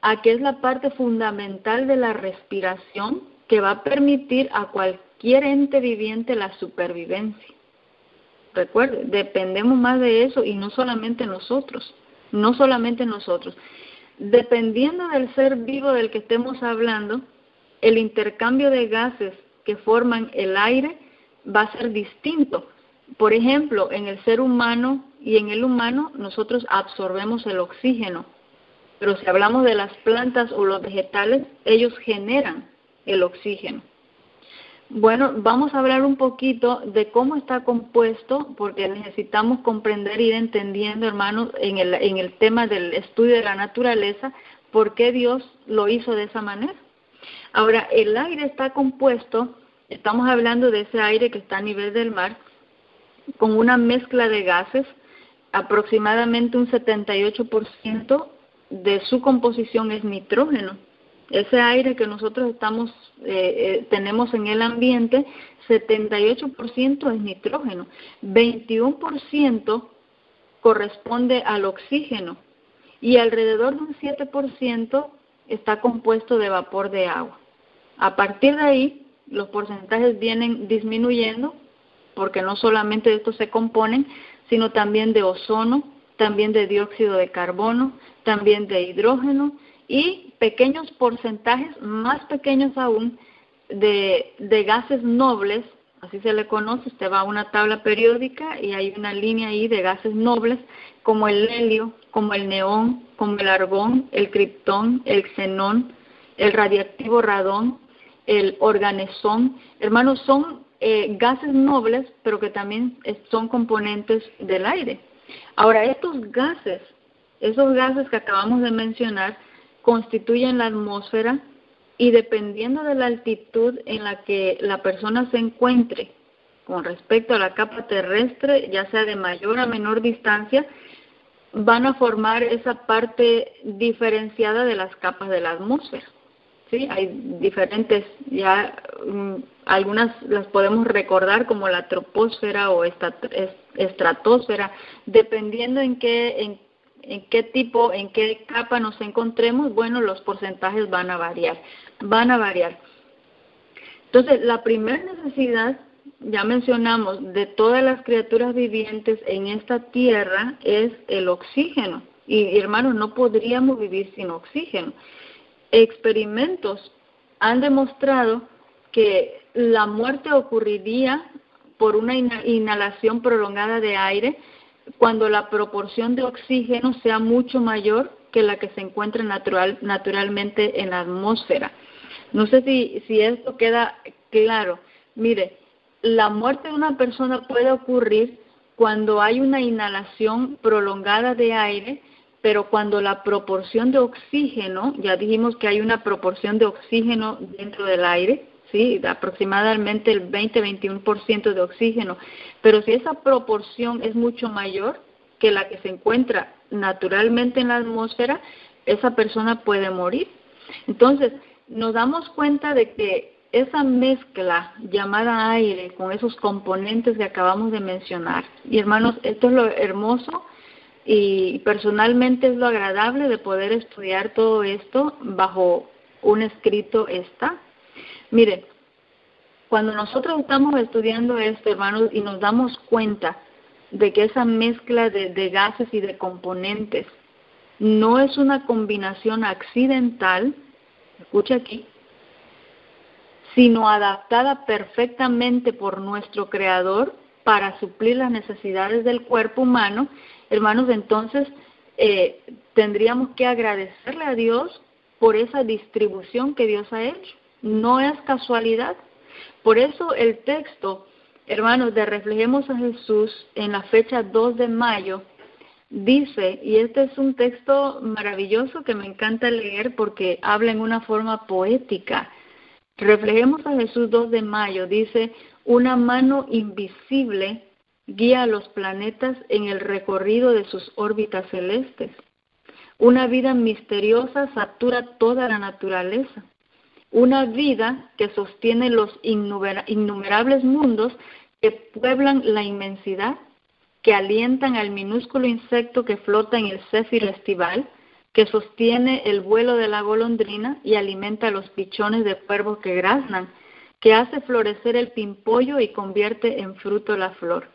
B: a que es la parte fundamental de la respiración que va a permitir a cualquier ente viviente la supervivencia. Recuerde, dependemos más de eso y no solamente nosotros, Dependiendo del ser vivo del que estemos hablando, el intercambio de gases que forman el aire va a ser distinto. Por ejemplo, en el ser humano y en el humano nosotros absorbemos el oxígeno, pero si hablamos de las plantas o los vegetales, ellos generan el oxígeno. Bueno, vamos a hablar un poquito de cómo está compuesto, porque necesitamos comprender e ir entendiendo, hermanos, en el tema del estudio de la naturaleza, por qué Dios lo hizo de esa manera. Ahora, el aire está compuesto, estamos hablando de ese aire que está a nivel del mar, con una mezcla de gases, aproximadamente un 78% de su composición es nitrógeno. Ese aire que nosotros tenemos en el ambiente, 78% es nitrógeno, 21% corresponde al oxígeno y alrededor de un 7% está compuesto de vapor de agua. A partir de ahí, los porcentajes vienen disminuyendo, porque no solamente de estos se componen, sino también de ozono, también de dióxido de carbono, también de hidrógeno y pequeños porcentajes, más pequeños aún, de gases nobles, así se le conoce. Usted va a una tabla periódica y hay una línea ahí de gases nobles, como el helio, como el neón, como el argón, el criptón, el xenón, el radiactivo radón, el organesón. Hermanos, son gases nobles, pero que también son componentes del aire. Ahora, esos gases que acabamos de mencionar, constituyen la atmósfera y dependiendo de la altitud en la que la persona se encuentre con respecto a la capa terrestre, ya sea de mayor a menor distancia, van a formar esa parte diferenciada de las capas de la atmósfera. ¿Sí? Hay diferentes, ya algunas las podemos recordar como la troposfera o estratosfera, dependiendo en qué capa nos encontremos. Bueno, los porcentajes van a variar. Entonces, la primera necesidad, ya mencionamos, de todas las criaturas vivientes en esta tierra es el oxígeno. Y hermanos, no podríamos vivir sin oxígeno. Experimentos han demostrado que la muerte ocurriría por una inhalación prolongada de aire cuando la proporción de oxígeno sea mucho mayor que la que se encuentra naturalmente en la atmósfera. No sé si esto queda claro. Mire, la muerte de una persona puede ocurrir cuando hay una inhalación prolongada de aire, pero cuando la proporción de oxígeno, ya dijimos que hay una proporción de oxígeno dentro del aire, ¿sí? Aproximadamente el 20-21% de oxígeno, pero si esa proporción es mucho mayor que la que se encuentra naturalmente en la atmósfera, esa persona puede morir. Entonces, nos damos cuenta de que esa mezcla llamada aire con esos componentes que acabamos de mencionar, y hermanos, esto es lo hermoso y personalmente es lo agradable de poder estudiar todo esto bajo un escrito está. Miren, cuando nosotros estamos estudiando esto, hermanos, y nos damos cuenta de que esa mezcla de gases y de componentes no es una combinación accidental, escucha aquí, sino adaptada perfectamente por nuestro Creador para suplir las necesidades del cuerpo humano. Hermanos, entonces tendríamos que agradecerle a Dios por esa distribución que Dios ha hecho. No es casualidad. Por eso el texto, hermanos, de Reflejemos a Jesús en la fecha 2 de mayo, dice, y este es un texto maravilloso que me encanta leer porque habla en una forma poética. Reflejemos a Jesús 2 de mayo, dice, una mano invisible guía a los planetas en el recorrido de sus órbitas celestes. Una vida misteriosa satura toda la naturaleza. Una vida que sostiene los innumerables mundos que pueblan la inmensidad, que alientan al minúsculo insecto que flota en el céfiro estival, que sostiene el vuelo de la golondrina y alimenta a los pichones de cuervos que graznan, que hace florecer el pimpollo y convierte en fruto la flor.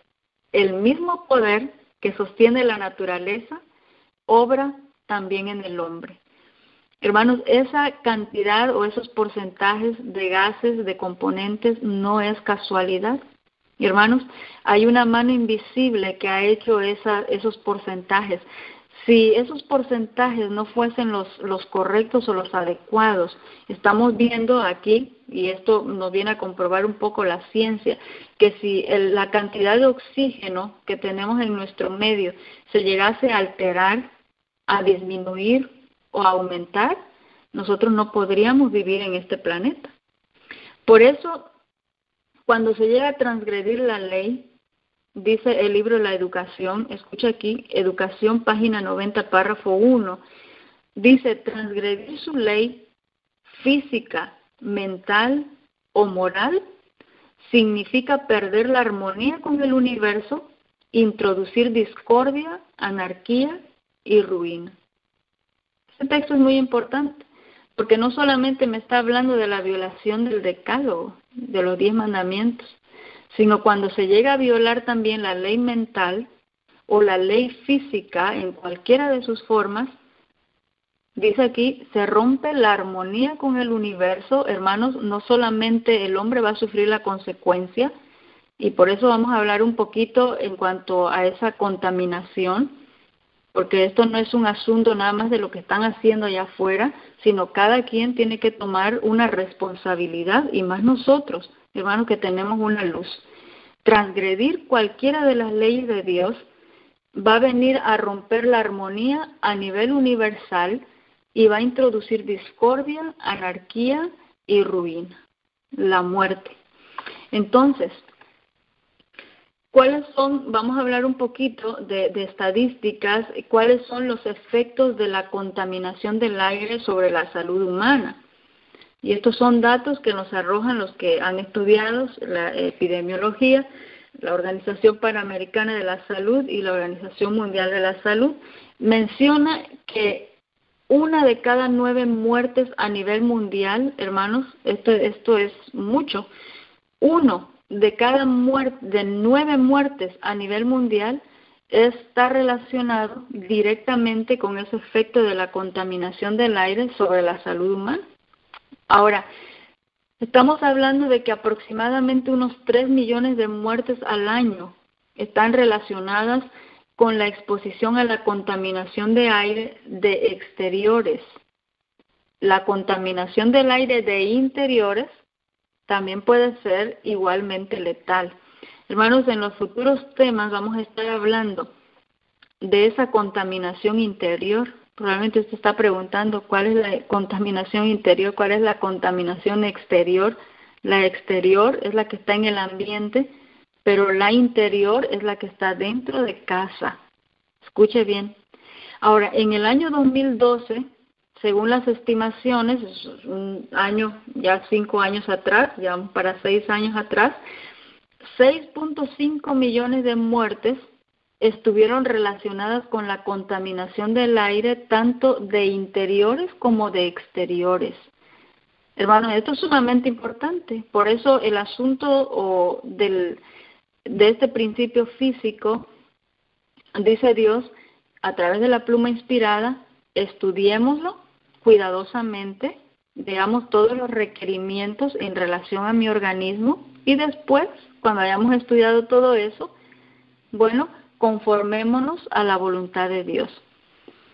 B: El mismo poder que sostiene la naturaleza obra también en el hombre. Hermanos, esa cantidad o esos porcentajes de gases, de componentes, no es casualidad. Hermanos, hay una mano invisible que ha hecho esos porcentajes. Si esos porcentajes no fuesen los correctos o los adecuados, estamos viendo aquí, y esto nos viene a comprobar un poco la ciencia, que si la cantidad de oxígeno que tenemos en nuestro medio se llegase a alterar, a disminuir o a aumentar, nosotros no podríamos vivir en este planeta. Por eso, cuando se llega a transgredir la ley, dice el libro La Educación, escucha aquí, Educación, página 90, párrafo 1, dice, transgredir su ley física, mental o moral significa perder la armonía con el universo, introducir discordia, anarquía y ruina. Este texto es muy importante, porque no solamente me está hablando de la violación del decálogo, de los 10 mandamientos, sino cuando se llega a violar también la ley mental o la ley física en cualquiera de sus formas, dice aquí, se rompe la armonía con el universo. Hermanos, no solamente el hombre va a sufrir la consecuencia, y por eso vamos a hablar un poquito en cuanto a esa contaminación, porque esto no es un asunto nada más de lo que están haciendo allá afuera, sino cada quien tiene que tomar una responsabilidad, y más nosotros, hermanos, que tenemos una luz. Transgredir cualquiera de las leyes de Dios va a venir a romper la armonía a nivel universal y va a introducir discordia, anarquía y ruina, la muerte. Entonces, ¿cuáles son? Vamos a hablar un poquito de estadísticas, cuáles son los efectos de la contaminación del aire sobre la salud humana. Y estos son datos que nos arrojan los que han estudiado la epidemiología, la Organización Panamericana de la Salud y la Organización Mundial de la Salud. Menciona que 1 de cada 9 muertes a nivel mundial, hermanos, esto es mucho, 1 de cada 9 muertes a nivel mundial está relacionado directamente con ese efecto de la contaminación del aire sobre la salud humana. Ahora, estamos hablando de que aproximadamente unos 3 millones de muertes al año están relacionadas con la exposición a la contaminación de aire de exteriores. La contaminación del aire de interiores también puede ser igualmente letal. Hermanos, en los futuros temas vamos a estar hablando de esa contaminación interior. Probablemente usted está preguntando cuál es la contaminación interior, cuál es la contaminación exterior. La exterior es la que está en el ambiente, pero la interior es la que está dentro de casa. Escuche bien. Ahora, en el año 2012, según las estimaciones, un año, ya 5 años atrás, ya vamos para 6 años atrás, 6.5 millones de muertes estuvieron relacionadas con la contaminación del aire, tanto de interiores como de exteriores. Hermanos, esto es sumamente importante. Por eso el asunto de este principio físico, dice Dios, a través de la pluma inspirada, estudiémoslo cuidadosamente, veamos todos los requerimientos en relación a mi organismo y después, cuando hayamos estudiado todo eso, bueno, conformémonos a la voluntad de Dios.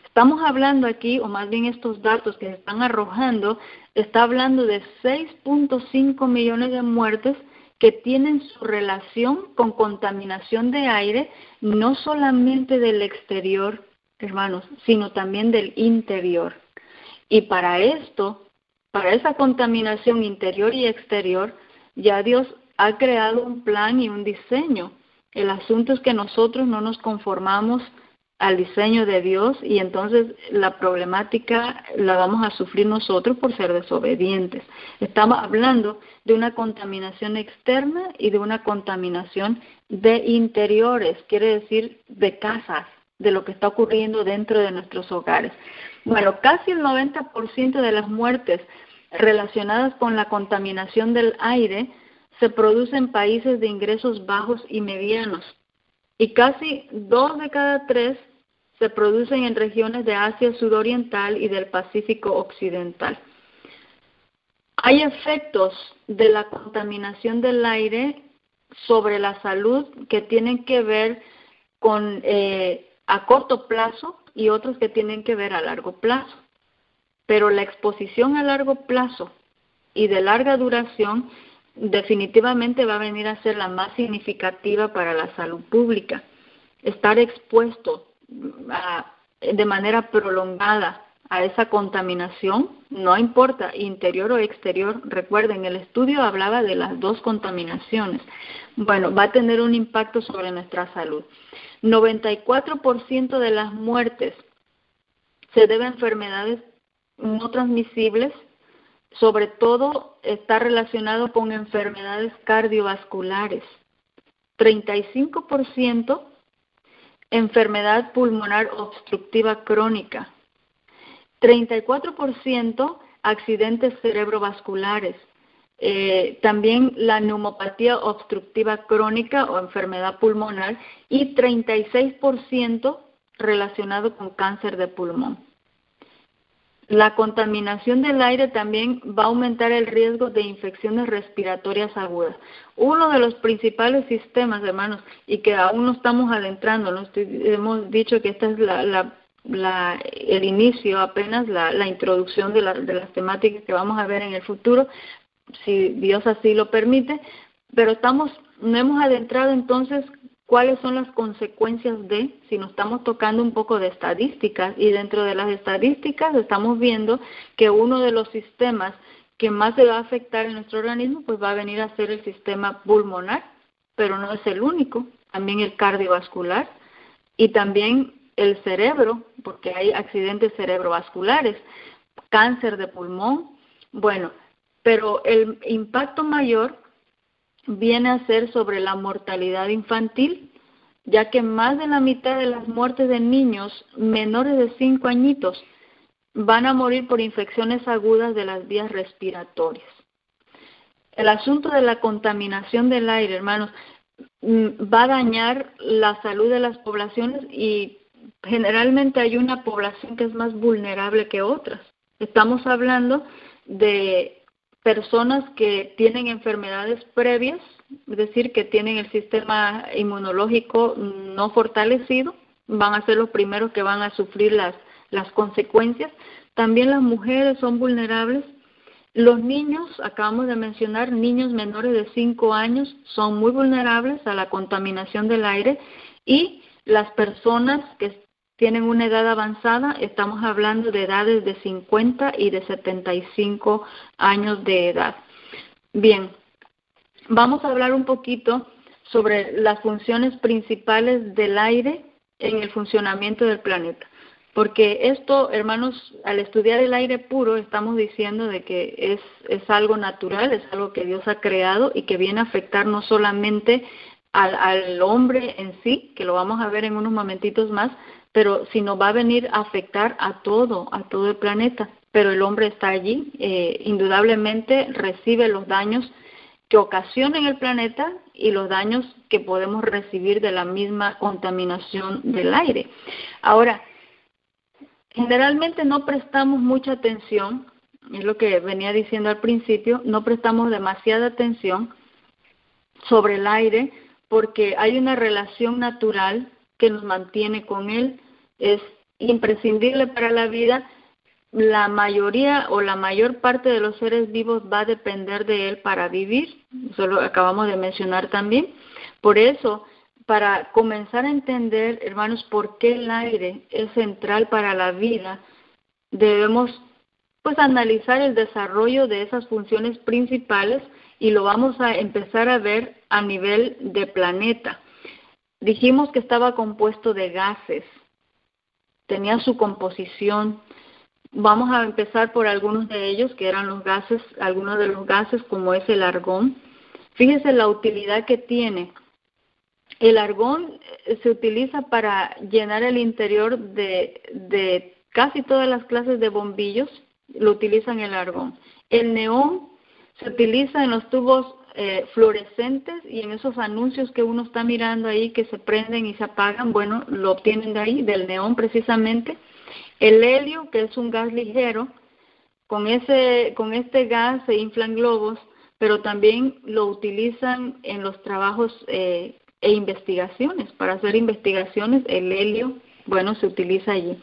B: Estamos hablando aquí, o más bien estos datos que se están arrojando, está hablando de 6.5 millones de muertes que tienen su relación con contaminación de aire, no solamente del exterior, hermanos, sino también del interior. Y para esto, para esa contaminación interior y exterior, ya Dios ha creado un plan y un diseño. El asunto es que nosotros no nos conformamos al diseño de Dios y entonces la problemática la vamos a sufrir nosotros por ser desobedientes. Estamos hablando de una contaminación externa y de una contaminación de interiores, quiere decir de casas, de lo que está ocurriendo dentro de nuestros hogares. Bueno, casi el 90% de las muertes relacionadas con la contaminación del aire se produce en países de ingresos bajos y medianos. Y casi 2 de cada 3 se producen en regiones de Asia sudoriental y del Pacífico occidental. Hay efectos de la contaminación del aire sobre la salud que tienen que ver con a corto plazo y otros que tienen que ver a largo plazo. Pero la exposición a largo plazo y de larga duración definitivamente va a venir a ser la más significativa para la salud pública. Estar expuesto de manera prolongada a esa contaminación, no importa interior o exterior, recuerden, el estudio hablaba de las dos contaminaciones. Bueno, va a tener un impacto sobre nuestra salud. 94% de las muertes se deben a enfermedades no transmisibles, sobre todo está relacionado con enfermedades cardiovasculares. 35% enfermedad pulmonar obstructiva crónica. 34% accidentes cerebrovasculares. También la neumopatía obstructiva crónica o enfermedad pulmonar y 36% relacionado con cáncer de pulmón. La contaminación del aire también va a aumentar el riesgo de infecciones respiratorias agudas. Uno de los principales sistemas, hermanos, y que aún no estamos adentrando, ¿no? Hemos dicho que esta es el inicio, apenas la introducción de las temáticas que vamos a ver en el futuro, si Dios así lo permite, pero no hemos adentrado entonces cuáles son las consecuencias si nos estamos tocando un poco de estadísticas, y dentro de las estadísticas estamos viendo que uno de los sistemas que más se va a afectar en nuestro organismo pues va a venir a ser el sistema pulmonar, pero no es el único, también el cardiovascular y también el cerebro, porque hay accidentes cerebrovasculares, cáncer de pulmón, bueno, pero el impacto mayor viene a ser sobre la mortalidad infantil, ya que más de la mitad de las muertes de niños menores de 5 añitos van a morir por infecciones agudas de las vías respiratorias. El asunto de la contaminación del aire, hermanos, va a dañar la salud de las poblaciones y generalmente hay una población que es más vulnerable que otras. Estamos hablando de personas que tienen enfermedades previas, es decir, que tienen el sistema inmunológico no fortalecido, van a ser los primeros que van a sufrir las consecuencias. También las mujeres son vulnerables. Los niños, acabamos de mencionar, niños menores de 5 años son muy vulnerables a la contaminación del aire, y las personas que tienen una edad avanzada, estamos hablando de edades de 50 y de 75 años de edad. Bien, vamos a hablar un poquito sobre las funciones principales del aire en el funcionamiento del planeta. Porque esto, hermanos, al estudiar el aire puro, estamos diciendo de que es algo natural, es algo que Dios ha creado y que viene a afectar no solamente al hombre en sí, que lo vamos a ver en unos momentitos más, pero sino va a venir a afectar a todo el planeta. Pero el hombre está allí, indudablemente recibe los daños que ocasionan el planeta y los daños que podemos recibir de la misma contaminación del aire. Ahora, Generalmente no prestamos mucha atención, es lo que venía diciendo al principio, no prestamos demasiada atención sobre el aire porque hay una relación natural que nos mantiene con él, es imprescindible para la vida. La mayoría o la mayor parte de los seres vivos va a depender de él para vivir, eso lo acabamos de mencionar también. Por eso, para comenzar a entender, hermanos, por qué el aire es central para la vida, debemos pues analizar el desarrollo de esas funciones principales y lo vamos a empezar a ver a nivel de planeta. Dijimos que estaba compuesto de gases, tenía su composición. Vamos a empezar por algunos de ellos, que eran los gases, algunos de los gases, como es el argón. Fíjese la utilidad que tiene. El argón se utiliza para llenar el interior de casi todas las clases de bombillos, lo utilizan el argón. El neón se utiliza en los tubos fluorescentes y en esos anuncios que uno está mirando ahí que se prenden y se apagan, bueno, lo obtienen de ahí, del neón precisamente. El helio, que es un gas ligero, con este gas se inflan globos, pero también lo utilizan en los trabajos e investigaciones. Para hacer investigaciones, el helio, bueno, se utiliza allí.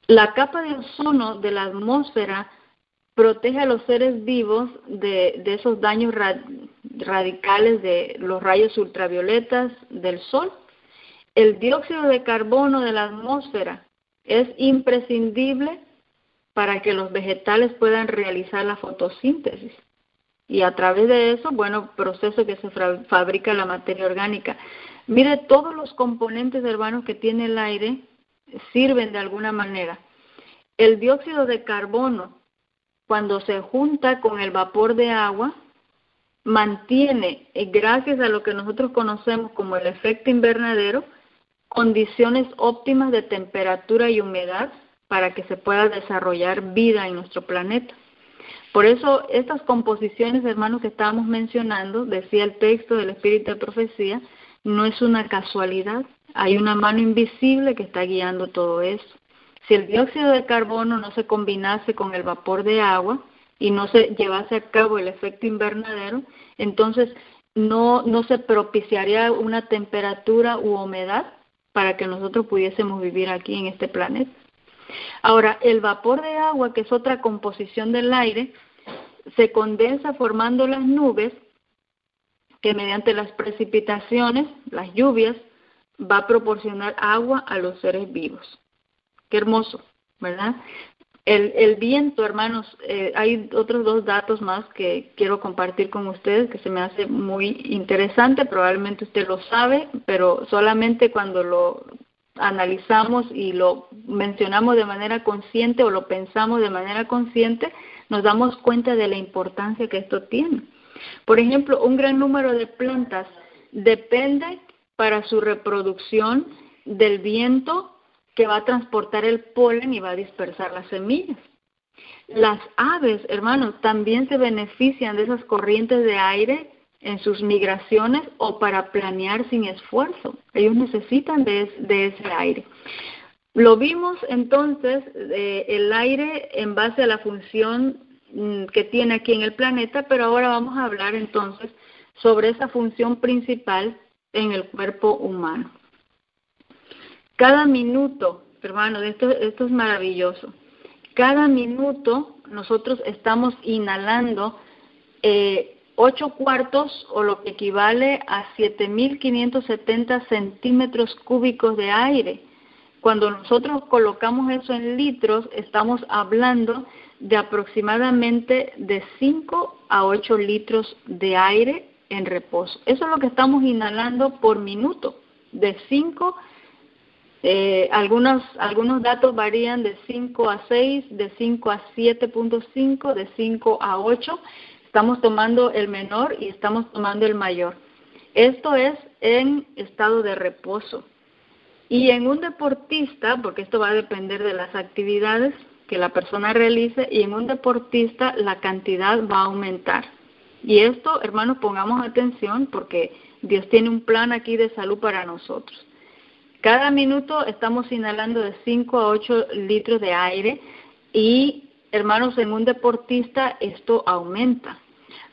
B: La capa de ozono de la atmósfera protege a los seres vivos de esos daños radicales de los rayos ultravioletas del sol. El dióxido de carbono de la atmósfera es imprescindible para que los vegetales puedan realizar la fotosíntesis. Y a través de eso, bueno, proceso que se fabrica la materia orgánica. Mire, todos los componentes, hermanos, que tiene el aire sirven de alguna manera. El dióxido de carbono, cuando se junta con el vapor de agua, mantiene, gracias a lo que nosotros conocemos como el efecto invernadero, condiciones óptimas de temperatura y humedad para que se pueda desarrollar vida en nuestro planeta. Por eso, estas composiciones, hermanos, que estábamos mencionando, decía el texto del Espíritu de Profecía, no es una casualidad, hay una mano invisible que está guiando todo eso. Si el dióxido de carbono no se combinase con el vapor de agua y no se llevase a cabo el efecto invernadero, entonces no se propiciaría una temperatura u humedad para que nosotros pudiésemos vivir aquí en este planeta. Ahora, el vapor de agua, que es otra composición del aire, se condensa formando las nubes que mediante las precipitaciones, las lluvias, va a proporcionar agua a los seres vivos. Qué hermoso, ¿verdad? El viento, hermanos, hay otros dos datos más que quiero compartir con ustedes que se me hace muy interesante, probablemente usted lo sabe, pero solamente cuando lo analizamos y lo mencionamos de manera consciente o lo pensamos de manera consciente, nos damos cuenta de la importancia que esto tiene. Por ejemplo, un gran número de plantas depende para su reproducción del viento que va a transportar el polen y va a dispersar las semillas. Las aves, hermanos, también se benefician de esas corrientes de aire en sus migraciones o para planear sin esfuerzo. Ellos necesitan de ese aire. Lo vimos entonces, el aire en base a la función que tiene aquí en el planeta, pero ahora vamos a hablar entonces sobre esa función principal en el cuerpo humano. Cada minuto, hermano, esto es maravilloso. Cada minuto nosotros estamos inhalando 8 cuartos o lo que equivale a 7.570 centímetros cúbicos de aire. Cuando nosotros colocamos eso en litros, estamos hablando de aproximadamente de 5 a 8 litros de aire en reposo. Eso es lo que estamos inhalando por minuto, de 5 algunos datos varían de 5 a 6, de 5 a 7.5, de 5 a 8. Estamos tomando el menor y estamos tomando el mayor. Esto es en estado de reposo. Y en un deportista, porque esto va a depender de las actividades que la persona realice, y en un deportista la cantidad va a aumentar. Y esto, hermanos, pongamos atención porque Dios tiene un plan aquí de salud para nosotros. Cada minuto estamos inhalando de 5 a 8 litros de aire y, hermanos, en un deportista esto aumenta.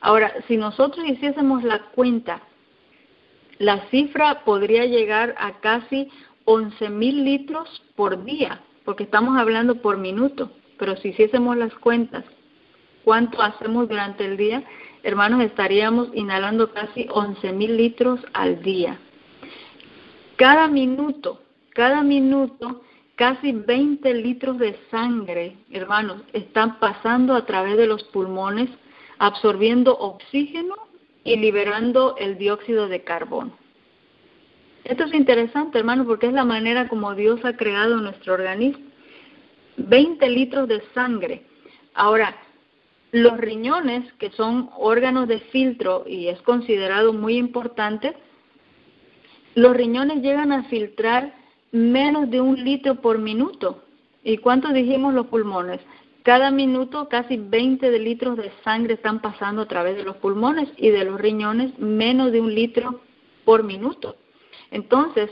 B: Ahora, si nosotros hiciésemos la cuenta, la cifra podría llegar a casi 11,000 litros por día, porque estamos hablando por minuto. Pero si hiciésemos las cuentas, ¿cuánto hacemos durante el día? Hermanos, estaríamos inhalando casi 11,000 litros al día. Cada minuto, casi 20 litros de sangre, hermanos, están pasando a través de los pulmones, absorbiendo oxígeno y liberando el dióxido de carbono. Esto es interesante, hermanos, porque es la manera como Dios ha creado nuestro organismo. 20 litros de sangre. Ahora, los riñones, que son órganos de filtro y es considerado muy importante, los riñones llegan a filtrar menos de 1 litro por minuto. ¿Y cuánto dijimos los pulmones? Cada minuto casi 20 litros de sangre están pasando a través de los pulmones y de los riñones menos de 1 litro por minuto. Entonces,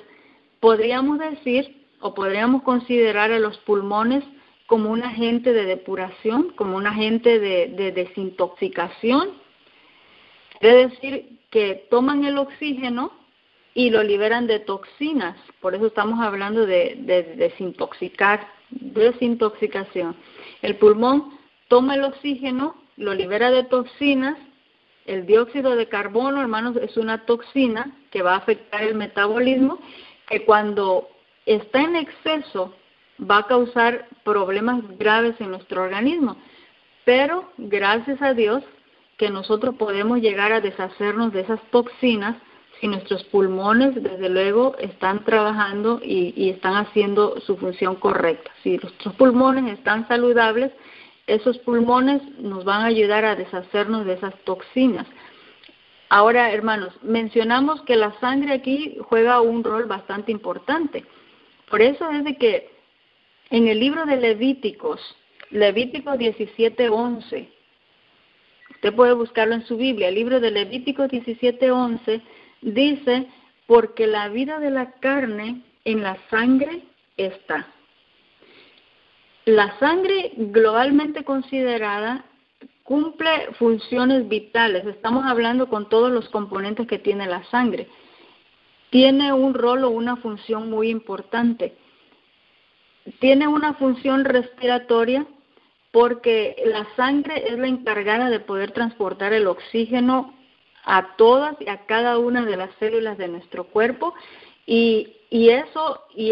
B: podríamos decir o podríamos considerar a los pulmones como un agente de depuración, como un agente de desintoxicación. Es decir, que toman el oxígeno y lo liberan de toxinas. Por eso estamos hablando de desintoxicación. El pulmón toma el oxígeno, lo libera de toxinas. El dióxido de carbono, hermanos, es una toxina que va a afectar el metabolismo, que cuando está en exceso va a causar problemas graves en nuestro organismo. Pero gracias a Dios que nosotros podemos llegar a deshacernos de esas toxinas si nuestros pulmones, desde luego, están trabajando y están haciendo su función correcta. Si nuestros pulmones están saludables, esos pulmones nos van a ayudar a deshacernos de esas toxinas. Ahora, hermanos, mencionamos que la sangre aquí juega un rol bastante importante. Por eso es de que en el libro de Levítico 17:11, usted puede buscarlo en su Biblia, el libro de Levítico 17:11 dice, porque la vida de la carne en la sangre está. La sangre globalmente considerada cumple funciones vitales. Estamos hablando con todos los componentes que tiene la sangre. Tiene un rol o una función muy importante. Tiene una función respiratoria porque la sangre es la encargada de poder transportar el oxígeno a todas y a cada una de las células de nuestro cuerpo y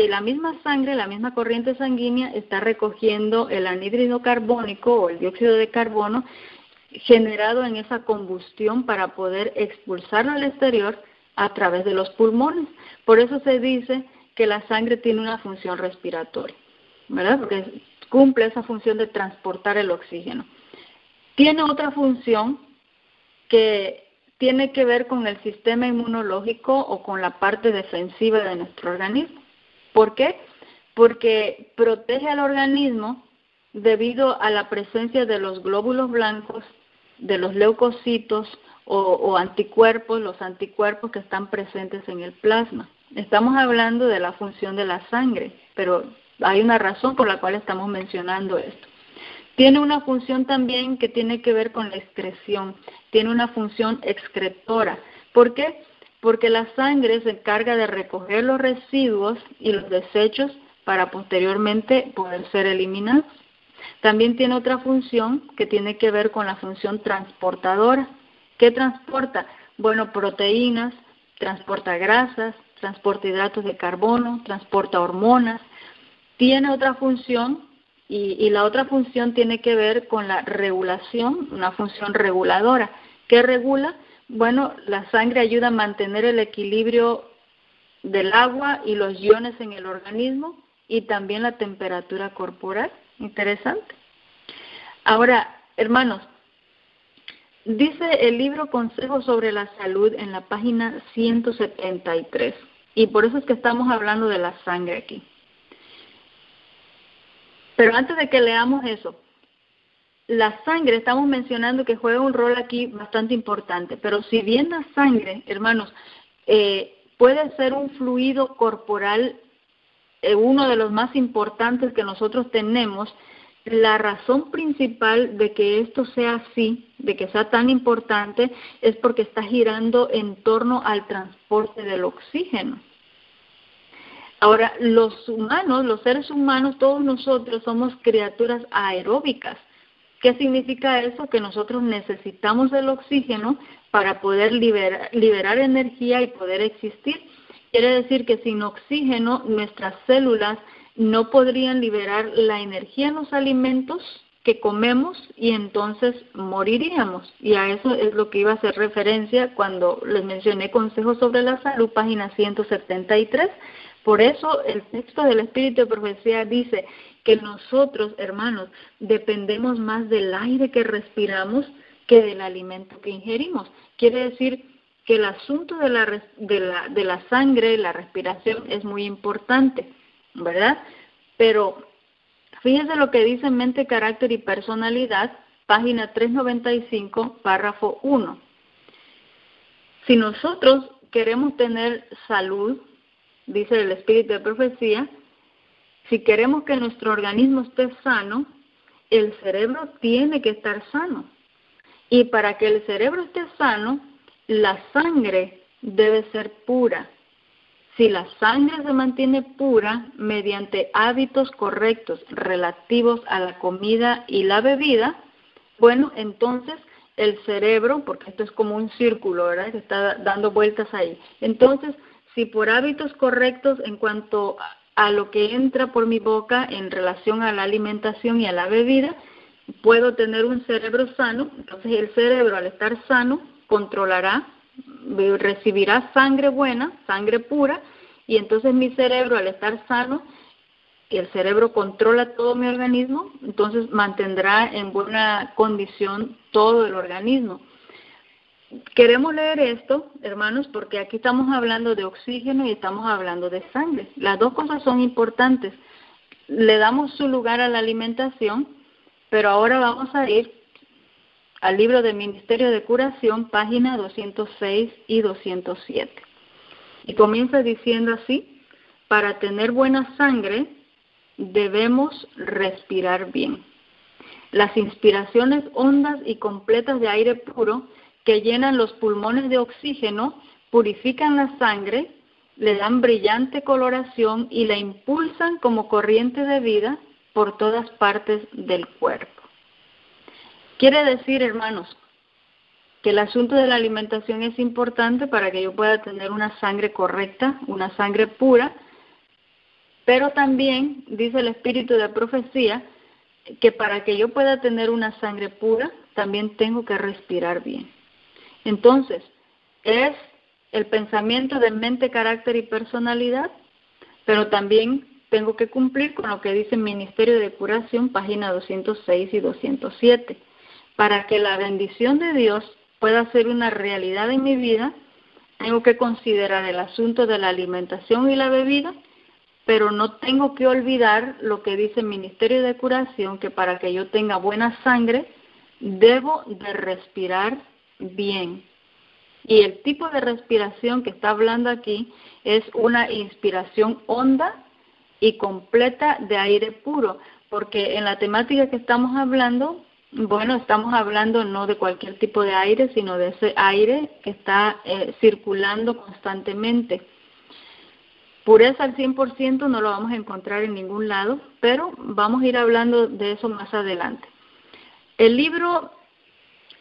B: la misma sangre, la misma corriente sanguínea está recogiendo el anhídrido carbónico o el dióxido de carbono generado en esa combustión para poder expulsarlo al exterior a través de los pulmones. Por eso se dice que la sangre tiene una función respiratoria, ¿verdad? Porque cumple esa función de transportar el oxígeno. Tiene otra función que tiene que ver con el sistema inmunológico o con la parte defensiva de nuestro organismo. ¿Por qué? Porque protege al organismo debido a la presencia de los glóbulos blancos, de los leucocitos o anticuerpos, los anticuerpos que están presentes en el plasma. Estamos hablando de la función de la sangre, pero hay una razón por la cual estamos mencionando esto. Tiene una función también que tiene que ver con la excreción, tiene una función excretora. ¿Por qué? Porque la sangre se encarga de recoger los residuos y los desechos para posteriormente poder ser eliminados. También tiene otra función que tiene que ver con la función transportadora. ¿Qué transporta? Bueno, proteínas, transporta grasas, transporta hidratos de carbono, transporta hormonas. Tiene otra función y la otra función tiene que ver con la regulación, una función reguladora. ¿Qué regula? Bueno, la sangre ayuda a mantener el equilibrio del agua y los iones en el organismo y también la temperatura corporal. Interesante. Ahora, hermanos, dice el libro Consejos sobre la Salud en la página 173, y por eso es que estamos hablando de la sangre aquí. Pero antes de que leamos eso, la sangre, estamos mencionando que juega un rol aquí bastante importante, pero si bien la sangre, hermanos, puede ser un fluido corporal uno de los más importantes que nosotros tenemos. La razón principal de que esto sea así, de que sea tan importante, es porque está girando en torno al transporte del oxígeno. Ahora, los humanos, los seres humanos, todos nosotros somos criaturas aeróbicas. ¿Qué significa eso? Que nosotros necesitamos el oxígeno para poder liberar energía y poder existir. Quiere decir que sin oxígeno nuestras células no podrían liberar la energía en los alimentos que comemos y entonces moriríamos. Y a eso es lo que iba a hacer referencia cuando les mencioné Consejos sobre la Salud, página 173. Por eso el texto del Espíritu de Profecía dice que nosotros, hermanos, dependemos más del aire que respiramos que del alimento que ingerimos. Quiere decir que el asunto de la sangre, la respiración, es muy importante, ¿verdad? Pero fíjese lo que dice Mente, Carácter y Personalidad, página 395, párrafo 1. Si nosotros queremos tener salud, dice el Espíritu de Profecía, si queremos que nuestro organismo esté sano, el cerebro tiene que estar sano. Y para que el cerebro esté sano, la sangre debe ser pura. Si la sangre se mantiene pura mediante hábitos correctos relativos a la comida y la bebida, bueno, entonces el cerebro, porque esto es como un círculo, ¿verdad?, que está dando vueltas ahí. Entonces, si por hábitos correctos en cuanto a lo que entra por mi boca en relación a la alimentación y a la bebida, puedo tener un cerebro sano, entonces el cerebro al estar sano controlará, recibirá sangre buena, sangre pura, y entonces mi cerebro al estar sano, el cerebro controla todo mi organismo, entonces mantendrá en buena condición todo el organismo. Queremos leer esto, hermanos, porque aquí estamos hablando de oxígeno y estamos hablando de sangre. Las dos cosas son importantes. Le damos su lugar a la alimentación, pero ahora vamos a ir al libro del Ministerio de Curación, página 206 y 207. Y comienza diciendo así: para tener buena sangre debemos respirar bien. Las inspiraciones hondas y completas de aire puro que llenan los pulmones de oxígeno purifican la sangre, le dan brillante coloración y la impulsan como corriente de vida por todas partes del cuerpo. Quiere decir, hermanos, que el asunto de la alimentación es importante para que yo pueda tener una sangre correcta, una sangre pura, pero también, dice el Espíritu de Profecía, que para que yo pueda tener una sangre pura, también tengo que respirar bien. Entonces, es el pensamiento de mente, carácter y personalidad, pero también tengo que cumplir con lo que dice el Ministerio de Curación, página 206 y 207. Para que la bendición de Dios pueda ser una realidad en mi vida, tengo que considerar el asunto de la alimentación y la bebida, pero no tengo que olvidar lo que dice el Ministerio de Curación, que para que yo tenga buena sangre, debo de respirar bien. Y el tipo de respiración que está hablando aquí es una inspiración honda y completa de aire puro, porque en la temática que estamos hablando, bueno, estamos hablando no de cualquier tipo de aire, sino de ese aire que está circulando constantemente. Pureza al 100% no lo vamos a encontrar en ningún lado, pero vamos a ir hablando de eso más adelante. El libro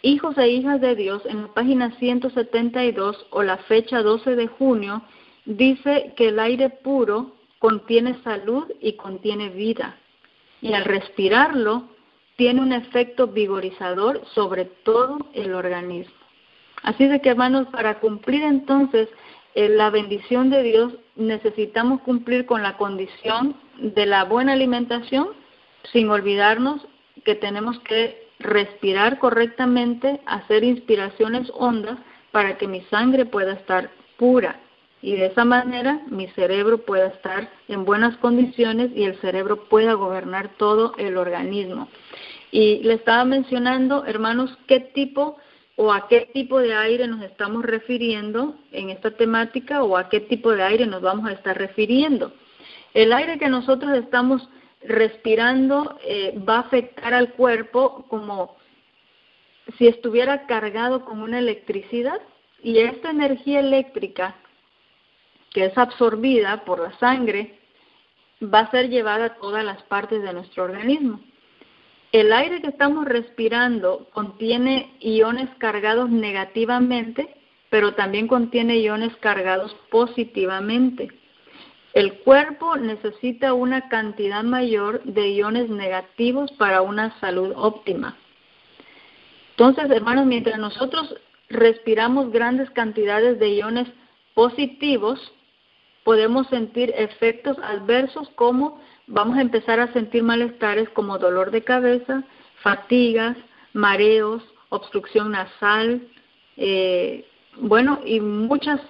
B: Hijos e Hijas de Dios, en la página 172 o la fecha 12 de junio, dice que el aire puro contiene salud y contiene vida, y al respirarlo tiene un efecto vigorizador sobre todo el organismo. Así de que, hermanos, para cumplir entonces la bendición de Dios, necesitamos cumplir con la condición de la buena alimentación, sin olvidarnos que tenemos que respirar correctamente, hacer inspiraciones hondas para que mi sangre pueda estar pura y de esa manera mi cerebro pueda estar en buenas condiciones y el cerebro pueda gobernar todo el organismo. Y le estaba mencionando, hermanos, qué tipo o a qué tipo de aire nos estamos refiriendo en esta temática o a qué tipo de aire nos vamos a estar refiriendo. El aire que nosotros estamos respirando va a afectar al cuerpo como si estuviera cargado con una electricidad, y esta energía eléctrica que es absorbida por la sangre va a ser llevada a todas las partes de nuestro organismo. El aire que estamos respirando contiene iones cargados negativamente, pero también contiene iones cargados positivamente. El cuerpo necesita una cantidad mayor de iones negativos para una salud óptima. Entonces, hermanos, mientras nosotros respiramos grandes cantidades de iones positivos, podemos sentir efectos adversos como vamos a empezar a sentir malestares como dolor de cabeza, fatigas, mareos, obstrucción nasal, y muchos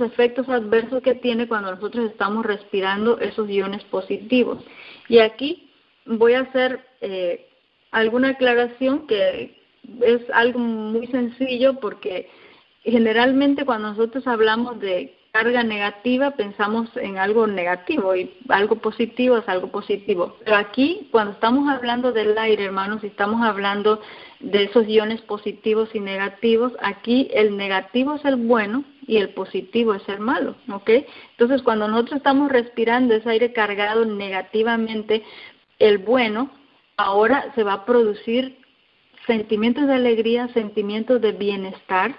B: efectos adversos que tiene cuando nosotros estamos respirando esos iones positivos. Y aquí voy a hacer alguna aclaración que es algo muy sencillo, porque generalmente cuando nosotros hablamos de carga negativa pensamos en algo negativo, y algo positivo es algo positivo. Pero aquí, cuando estamos hablando del aire, hermanos, y estamos hablando de esos iones positivos y negativos, aquí el negativo es el bueno y el positivo es el malo, ¿ok? Entonces, cuando nosotros estamos respirando ese aire cargado negativamente, el bueno, ahora se va a producir sentimientos de alegría, sentimientos de bienestar.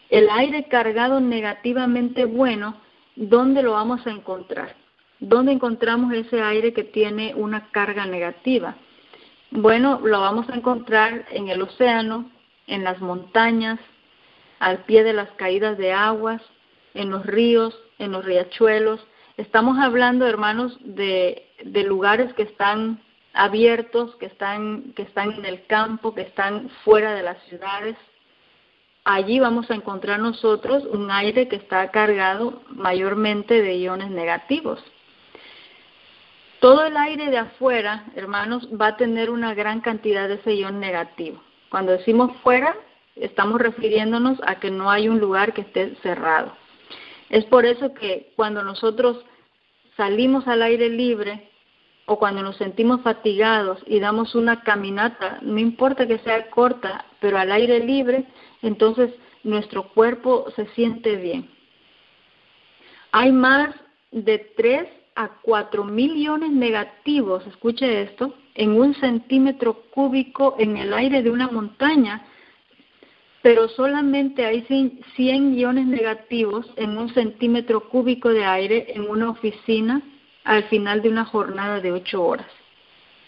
B: El aire cargado negativamente bueno, ¿dónde lo vamos a encontrar? ¿Dónde encontramos ese aire que tiene una carga negativa? Bueno, lo vamos a encontrar en el océano, en las montañas, al pie de las caídas de aguas, en los ríos, en los riachuelos. Estamos hablando, hermanos, de lugares que están abiertos, que están en el campo, que están fuera de las ciudades. Allí vamos a encontrar nosotros un aire que está cargado mayormente de iones negativos. Todo el aire de afuera, hermanos, va a tener una gran cantidad de ese ion negativo. Cuando decimos fuera, estamos refiriéndonos a que no hay un lugar que esté cerrado. Es por eso que cuando nosotros salimos al aire libre, o cuando nos sentimos fatigados y damos una caminata, no importa que sea corta, pero al aire libre, entonces nuestro cuerpo se siente bien. Hay más de 3 a 4 mil iones negativos, escuche esto, en 1 centímetro cúbico en el aire de una montaña, pero solamente hay 100 iones negativos en 1 centímetro cúbico de aire en una oficina al final de una jornada de 8 horas.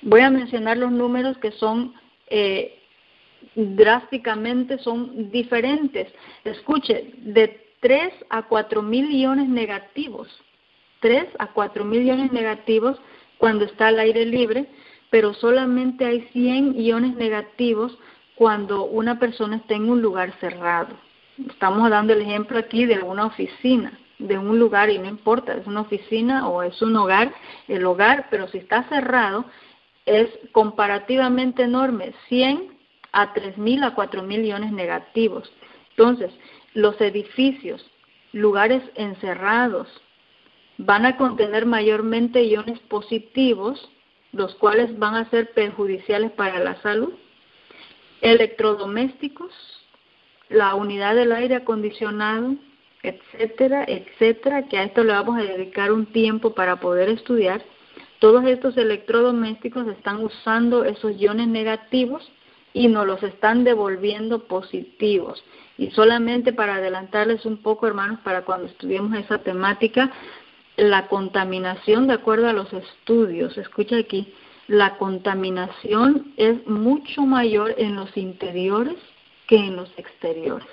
B: Voy a mencionar los números que son drásticamente son diferentes. Escuche, de 3 a 4 mil iones negativos. 3 a 4 mil iones negativos cuando está al aire libre, pero solamente hay 100 iones negativos cuando una persona está en un lugar cerrado. Estamos dando el ejemplo aquí de una oficina, de un lugar, y no importa, es una oficina o es un hogar, el hogar, pero si está cerrado, es comparativamente enorme, 100 a 3.000 a 4.000 iones negativos. Entonces, los edificios, lugares encerrados, van a contener mayormente iones positivos, los cuales van a ser perjudiciales para la salud. Electrodomésticos, la unidad del aire acondicionado, etcétera, etcétera, que a esto le vamos a dedicar un tiempo para poder estudiar. Todos estos electrodomésticos están usando esos iones negativos y nos los están devolviendo positivos. Y solamente para adelantarles un poco, hermanos, para cuando estudiemos esa temática, la contaminación, de acuerdo a los estudios, escucha aquí, la contaminación es mucho mayor en los interiores que en los exteriores.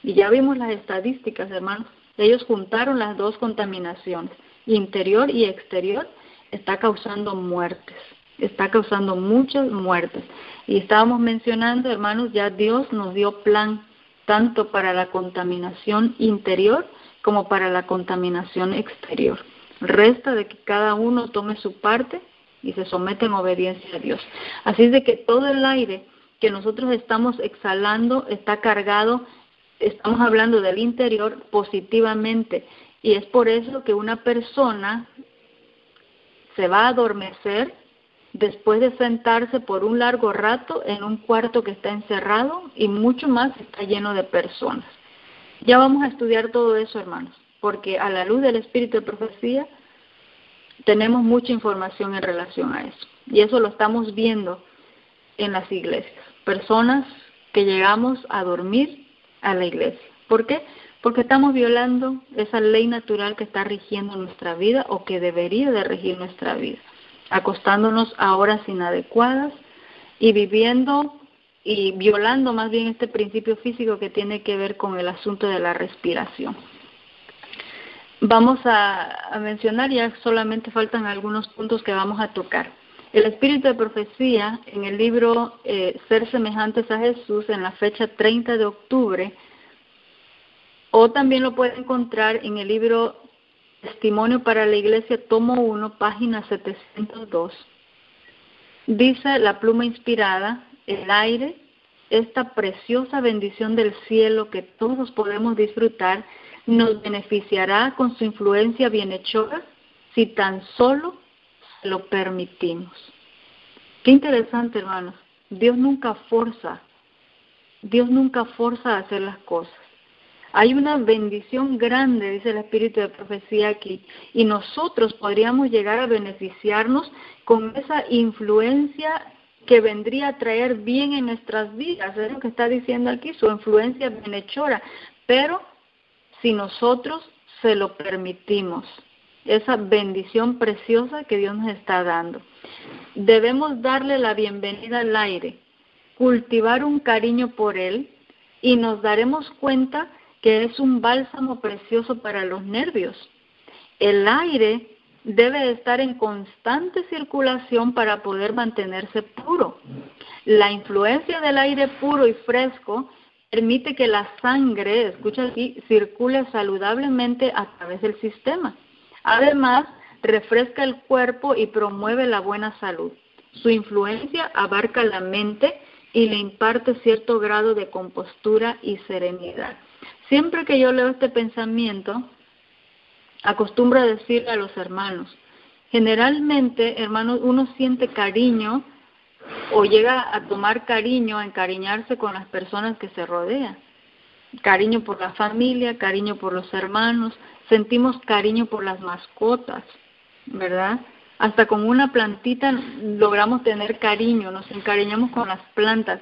B: Y ya vimos las estadísticas, hermanos. Ellos juntaron las dos contaminaciones, interior y exterior, está causando muertes, está causando muchas muertes. Y estábamos mencionando, hermanos, ya Dios nos dio plan tanto para la contaminación interior como para la contaminación exterior. Resta de que cada uno tome su parte y se someta en obediencia a Dios. Así es de que todo el aire que nosotros estamos exhalando está cargado, estamos hablando del interior positivamente, Y es por eso que una persona se va a adormecer después de sentarse por un largo rato en un cuarto que está encerrado y mucho más está lleno de personas. Ya vamos a estudiar todo eso, hermanos, porque a la luz del espíritu de profecía tenemos mucha información en relación a eso. Y eso lo estamos viendo en las iglesias. Personas que llegamos a dormir a la iglesia. ¿Por qué? Porque estamos violando esa ley natural que está rigiendo nuestra vida o que debería de regir nuestra vida. Acostándonos a horas inadecuadas y viviendo y violando más bien este principio físico que tiene que ver con el asunto de la respiración. Vamos a mencionar, ya solamente faltan algunos puntos que vamos a tocar. El espíritu de profecía en el libro Ser semejantes a Jesús en la fecha 30 de octubre, o también lo puede encontrar en el libro Testimonio para la Iglesia, tomo 1, página 702. Dice la pluma inspirada: el aire, esta preciosa bendición del cielo que todos podemos disfrutar, nos beneficiará con su influencia bienhechora si tan solo se lo permitimos. Qué interesante, hermanos. Dios nunca forza a hacer las cosas. Hay una bendición grande, dice el espíritu de profecía aquí, y nosotros podríamos llegar a beneficiarnos con esa influencia que vendría a traer bien en nuestras vidas. Es lo que está diciendo aquí, su influencia bienhechora, pero si nosotros se lo permitimos, esa bendición preciosa que Dios nos está dando. Debemos darle la bienvenida al aire, cultivar un cariño por él, y nos daremos cuenta que es un bálsamo precioso para los nervios. El aire debe de estar en constante circulación para poder mantenerse puro. La influencia del aire puro y fresco permite que la sangre, escucha aquí, circule saludablemente a través del sistema. Además, refresca el cuerpo y promueve la buena salud. Su influencia abarca la mente y le imparte cierto grado de compostura y serenidad. Siempre que yo leo este pensamiento, acostumbro a decirle a los hermanos, generalmente, hermanos, uno siente cariño o llega a tomar cariño, a encariñarse con las personas que se rodean. Cariño por la familia, cariño por los hermanos, sentimos cariño por las mascotas, ¿verdad? Hasta con una plantita logramos tener cariño, nos encariñamos con las plantas.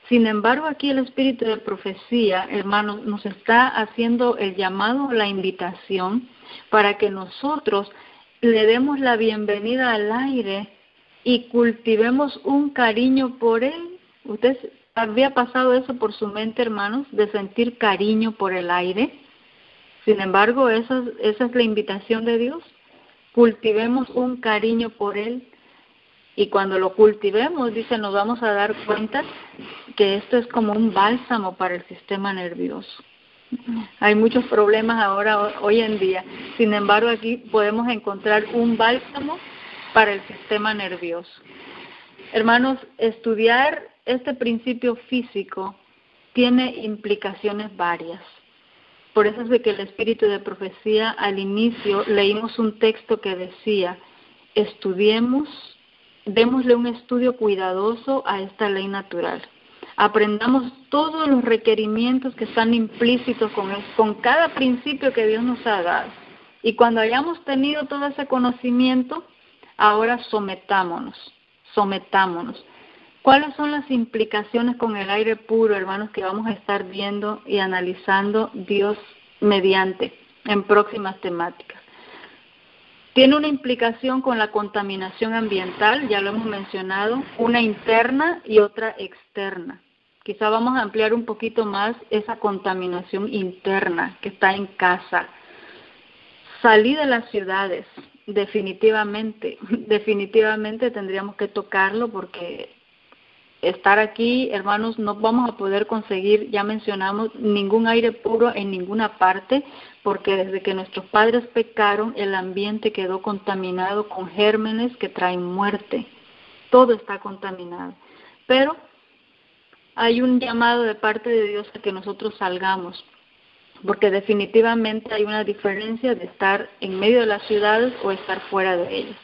B: Sin embargo, aquí el espíritu de profecía, hermanos, nos está haciendo el llamado, la invitación, para que nosotros le demos la bienvenida al aire y cultivemos un cariño por él. ¿Usted había pasado eso por su mente, hermanos, de sentir cariño por el aire? Sin embargo, esa es la invitación de Dios. Cultivemos un cariño por él. Y cuando lo cultivemos, dice, nos vamos a dar cuenta que esto es como un bálsamo para el sistema nervioso. Hay muchos problemas ahora, hoy en día. Sin embargo, aquí podemos encontrar un bálsamo para el sistema nervioso. Hermanos, estudiar este principio físico tiene implicaciones varias. Por eso es de que el espíritu de profecía, al inicio, leímos un texto que decía, estudiemos, démosle un estudio cuidadoso a esta ley natural. Aprendamos todos los requerimientos que están implícitos con cada principio que Dios nos ha dado. Y cuando hayamos tenido todo ese conocimiento, ahora sometámonos. ¿Cuáles son las implicaciones con el aire puro, hermanos, que vamos a estar viendo y analizando Dios mediante en próximas temáticas? Tiene una implicación con la contaminación ambiental, ya lo hemos mencionado, una interna y otra externa. Quizá vamos a ampliar un poquito más esa contaminación interna que está en casa. Salir de las ciudades, definitivamente tendríamos que tocarlo porque estar aquí, hermanos, no vamos a poder conseguir, ya mencionamos, ningún aire puro en ninguna parte, porque desde que nuestros padres pecaron, el ambiente quedó contaminado con gérmenes que traen muerte. Todo está contaminado. Pero hay un llamado de parte de Dios a que nosotros salgamos porque definitivamente hay una diferencia de estar en medio de las ciudades o estar fuera de ellas.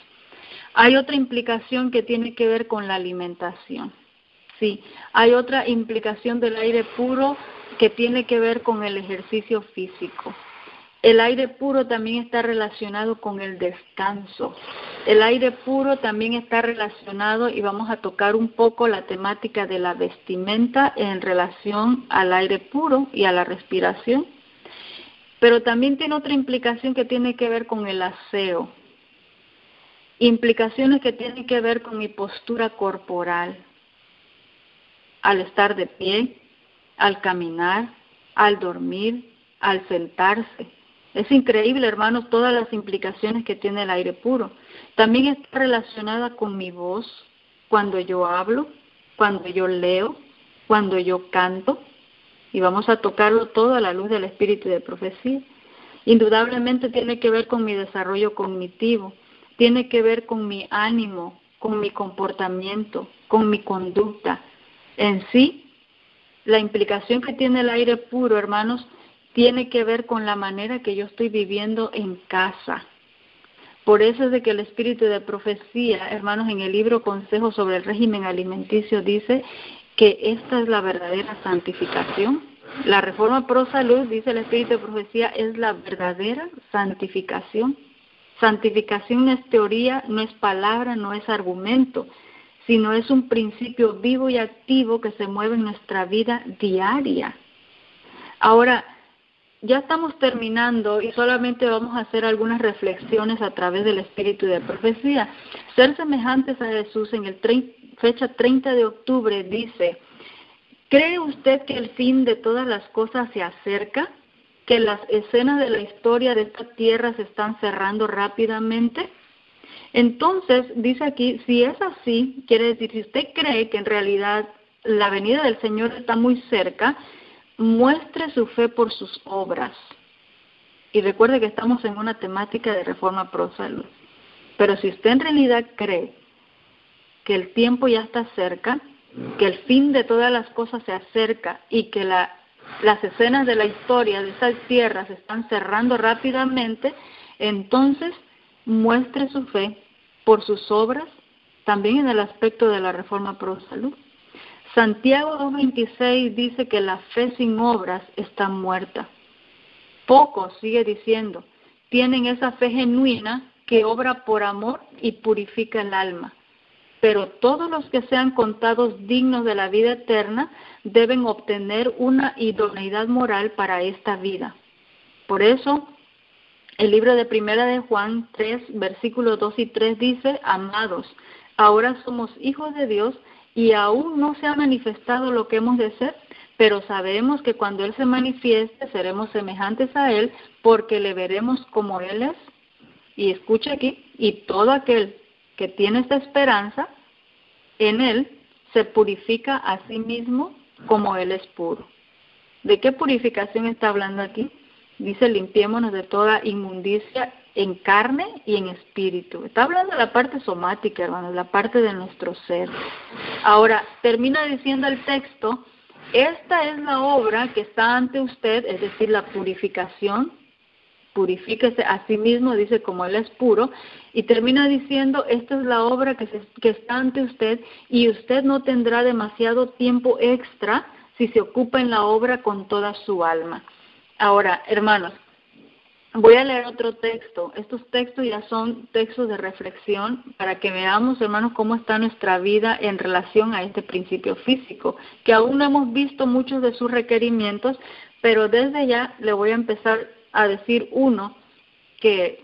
B: Hay otra implicación que tiene que ver con la alimentación. Sí, hay otra implicación del aire puro que tiene que ver con el ejercicio físico. El aire puro también está relacionado con el descanso. El aire puro también está relacionado, y vamos a tocar un poco la temática de la vestimenta en relación al aire puro y a la respiración. Pero también tiene otra implicación que tiene que ver con el aseo. Implicaciones que tienen que ver con mi postura corporal. Al estar de pie, al caminar, al dormir, al sentarse. Es increíble, hermanos, todas las implicaciones que tiene el aire puro. También está relacionada con mi voz, cuando yo hablo, cuando yo leo, cuando yo canto. Y vamos a tocarlo todo a la luz del espíritu de profecía. Indudablemente tiene que ver con mi desarrollo cognitivo, tiene que ver con mi ánimo, con mi comportamiento, con mi conducta. En sí, la implicación que tiene el aire puro, hermanos, tiene que ver con la manera que yo estoy viviendo en casa. Por eso es de que el espíritu de profecía, hermanos, en el libro Consejos sobre el régimen alimenticio dice que esta es la verdadera santificación. La Reforma Pro Salud, dice el espíritu de profecía, es la verdadera santificación. Santificación no es teoría, no es palabra, no es argumento, sino es un principio vivo y activo que se mueve en nuestra vida diaria. Ahora, ya estamos terminando y solamente vamos a hacer algunas reflexiones a través del espíritu de profecía. Ser semejantes a Jesús en el fecha 30 de octubre dice: ¿cree usted que el fin de todas las cosas se acerca? ¿Que las escenas de la historia de esta tierra se están cerrando rápidamente? Entonces, dice aquí, si es así, quiere decir, si usted cree que en realidad la venida del Señor está muy cerca, muestre su fe por sus obras. Y recuerde que estamos en una temática de Reforma Pro Salud. Pero si usted en realidad cree que el tiempo ya está cerca, que el fin de todas las cosas se acerca y que las escenas de la historia de esas tierras se están cerrando rápidamente, entonces muestre su fe por sus obras, también en el aspecto de la Reforma Pro Salud. Santiago 2:26 dice que la fe sin obras está muerta. Pocos, sigue diciendo, tienen esa fe genuina que obra por amor y purifica el alma. Pero todos los que sean contados dignos de la vida eterna deben obtener una idoneidad moral para esta vida. Por eso, el libro de Primera de Juan 3, versículos 2 y 3 dice: amados, ahora somos hijos de Dios y aún no se ha manifestado lo que hemos de ser, pero sabemos que cuando Él se manifieste seremos semejantes a Él, porque le veremos como Él es. Y escucha aquí, y todo aquel que tiene esta esperanza en Él se purifica a sí mismo como Él es puro. ¿De qué purificación está hablando aquí? Dice: limpiémonos de toda inmundicia en carne y en espíritu. Está hablando de la parte somática, hermanos, la parte de nuestro ser. Ahora, termina diciendo el texto: esta es la obra que está ante usted, es decir, la purificación. Purifíquese a sí mismo, dice, como Él es puro, y termina diciendo: esta es la obra que está ante usted, y usted no tendrá demasiado tiempo extra si se ocupa en la obra con toda su alma. Ahora, hermanos, voy a leer otro texto. Estos textos ya son textos de reflexión para que veamos, hermanos, cómo está nuestra vida en relación a este principio físico, que aún no hemos visto muchos de sus requerimientos, pero desde ya le voy a empezar a decir uno que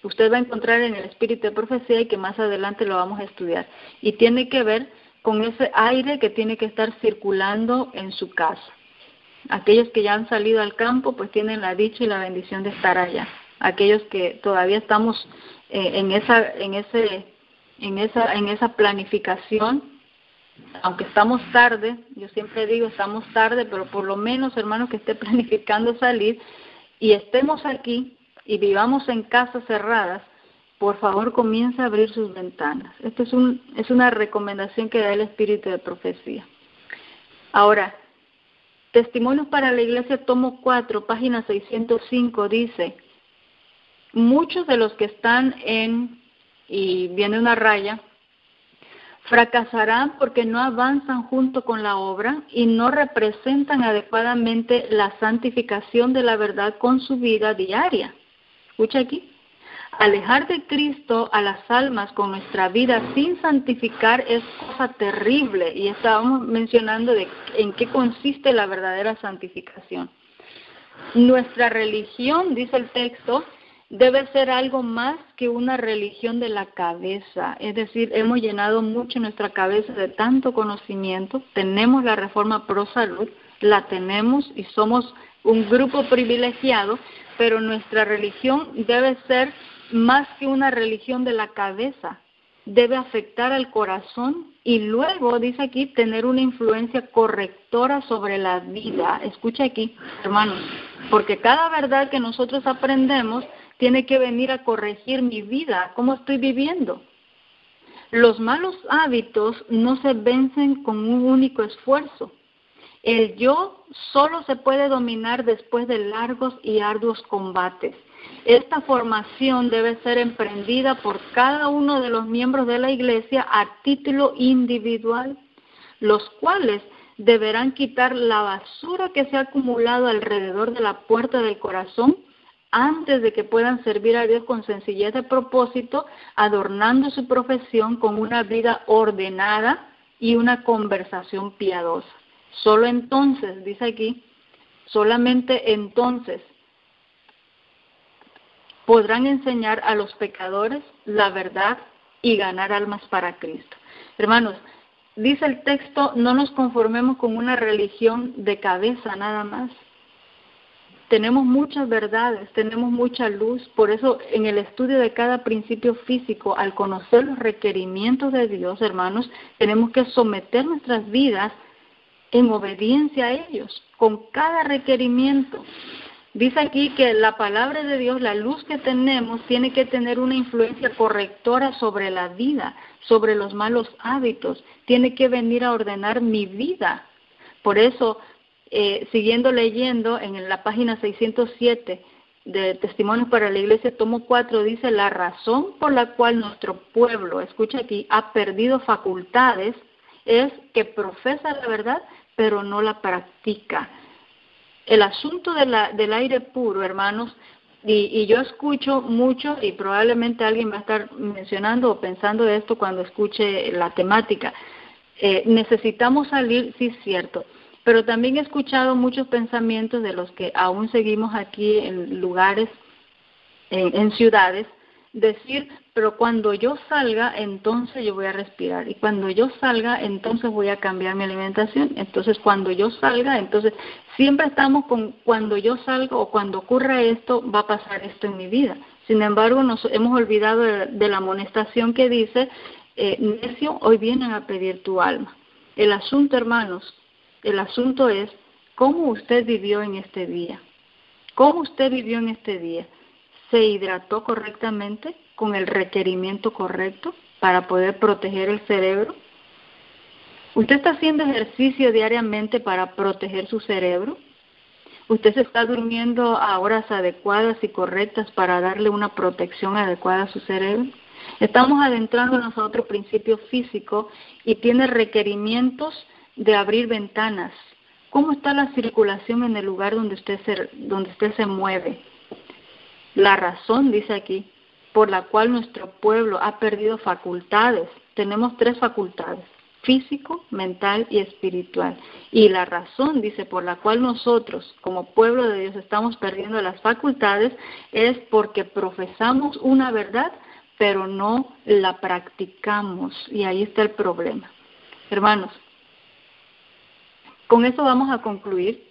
B: usted va a encontrar en el espíritu de profecía y que más adelante lo vamos a estudiar. Y tiene que ver con ese aire que tiene que estar circulando en su casa. Aquellos que ya han salido al campo, pues tienen la dicha y la bendición de estar allá. Aquellos que todavía estamos en esa planificación, aunque estamos tarde, yo siempre digo estamos tarde, pero por lo menos, hermanos, que esté planificando salir y estemos aquí y vivamos en casas cerradas, por favor comienza a abrir sus ventanas. Esto es una recomendación que da el espíritu de profecía. Ahora, Testimonios para la Iglesia, tomo 4, página 605, dice: muchos de los que están y viene una raya, fracasarán porque no avanzan junto con la obra y no representan adecuadamente la santificación de la verdad con su vida diaria. Escucha aquí. Alejar de Cristo a las almas con nuestra vida sin santificar es cosa terrible, y estábamos mencionando en qué consiste la verdadera santificación. Nuestra religión, dice el texto, debe ser algo más que una religión de la cabeza, es decir, hemos llenado mucho nuestra cabeza de tanto conocimiento, tenemos la Reforma Pro Salud, la tenemos y somos un grupo privilegiado, pero nuestra religión debe ser más que una religión de la cabeza, debe afectar al corazón y luego, dice aquí, tener una influencia correctora sobre la vida. Escucha aquí, hermanos, porque cada verdad que nosotros aprendemos tiene que venir a corregir mi vida, cómo estoy viviendo. Los malos hábitos no se vencen con un único esfuerzo. El yo solo se puede dominar después de largos y arduos combates. Esta formación debe ser emprendida por cada uno de los miembros de la Iglesia a título individual, los cuales deberán quitar la basura que se ha acumulado alrededor de la puerta del corazón antes de que puedan servir a Dios con sencillez de propósito, adornando su profesión con una vida ordenada y una conversación piadosa. Solo entonces, dice aquí, solamente entonces podrán enseñar a los pecadores la verdad y ganar almas para Cristo. Hermanos, dice el texto, no nos conformemos con una religión de cabeza nada más. Tenemos muchas verdades, tenemos mucha luz, por eso en el estudio de cada principio físico, al conocer los requerimientos de Dios, hermanos, tenemos que someter nuestras vidas en obediencia a ellos, con cada requerimiento. Dice aquí que la palabra de Dios, la luz que tenemos, tiene que tener una influencia correctora sobre la vida, sobre los malos hábitos, tiene que venir a ordenar mi vida. Por eso, siguiendo leyendo en la página 607 de Testimonios para la Iglesia, tomo 4, dice: la razón por la cual nuestro pueblo, escucha aquí, ha perdido facultades es que profesa la verdad, pero no la practica. El asunto del aire puro, hermanos, y yo escucho mucho, y probablemente alguien va a estar mencionando o pensando de esto cuando escuche la temática. Necesitamos salir, sí es cierto, pero también he escuchado muchos pensamientos de los que aún seguimos aquí en lugares, en ciudades, decir, pero cuando yo salga, entonces yo voy a respirar, y cuando yo salga, entonces voy a cambiar mi alimentación, entonces cuando yo salga, entonces siempre estamos con cuando yo salgo o cuando ocurra esto, va a pasar esto en mi vida. Sin embargo, nos hemos olvidado de la amonestación que dice, necio, hoy vienen a pedir tu alma. El asunto, hermanos, el asunto es cómo usted vivió en este día. ¿Cómo usted vivió en este día? ¿Se hidrató correctamente con el requerimiento correcto para poder proteger el cerebro? ¿Usted está haciendo ejercicio diariamente para proteger su cerebro? ¿Usted se está durmiendo a horas adecuadas y correctas para darle una protección adecuada a su cerebro? Estamos adentrándonos a otro principio físico y tiene requerimientos de abrir ventanas. ¿Cómo está la circulación en el lugar donde usted se mueve? La razón, dice aquí, por la cual nuestro pueblo ha perdido facultades. Tenemos 3 facultades: físico, mental y espiritual. Y la razón, dice, por la cual nosotros, como pueblo de Dios, estamos perdiendo las facultades es porque profesamos una verdad, pero no la practicamos. Y ahí está el problema. Hermanos, con eso vamos a concluir.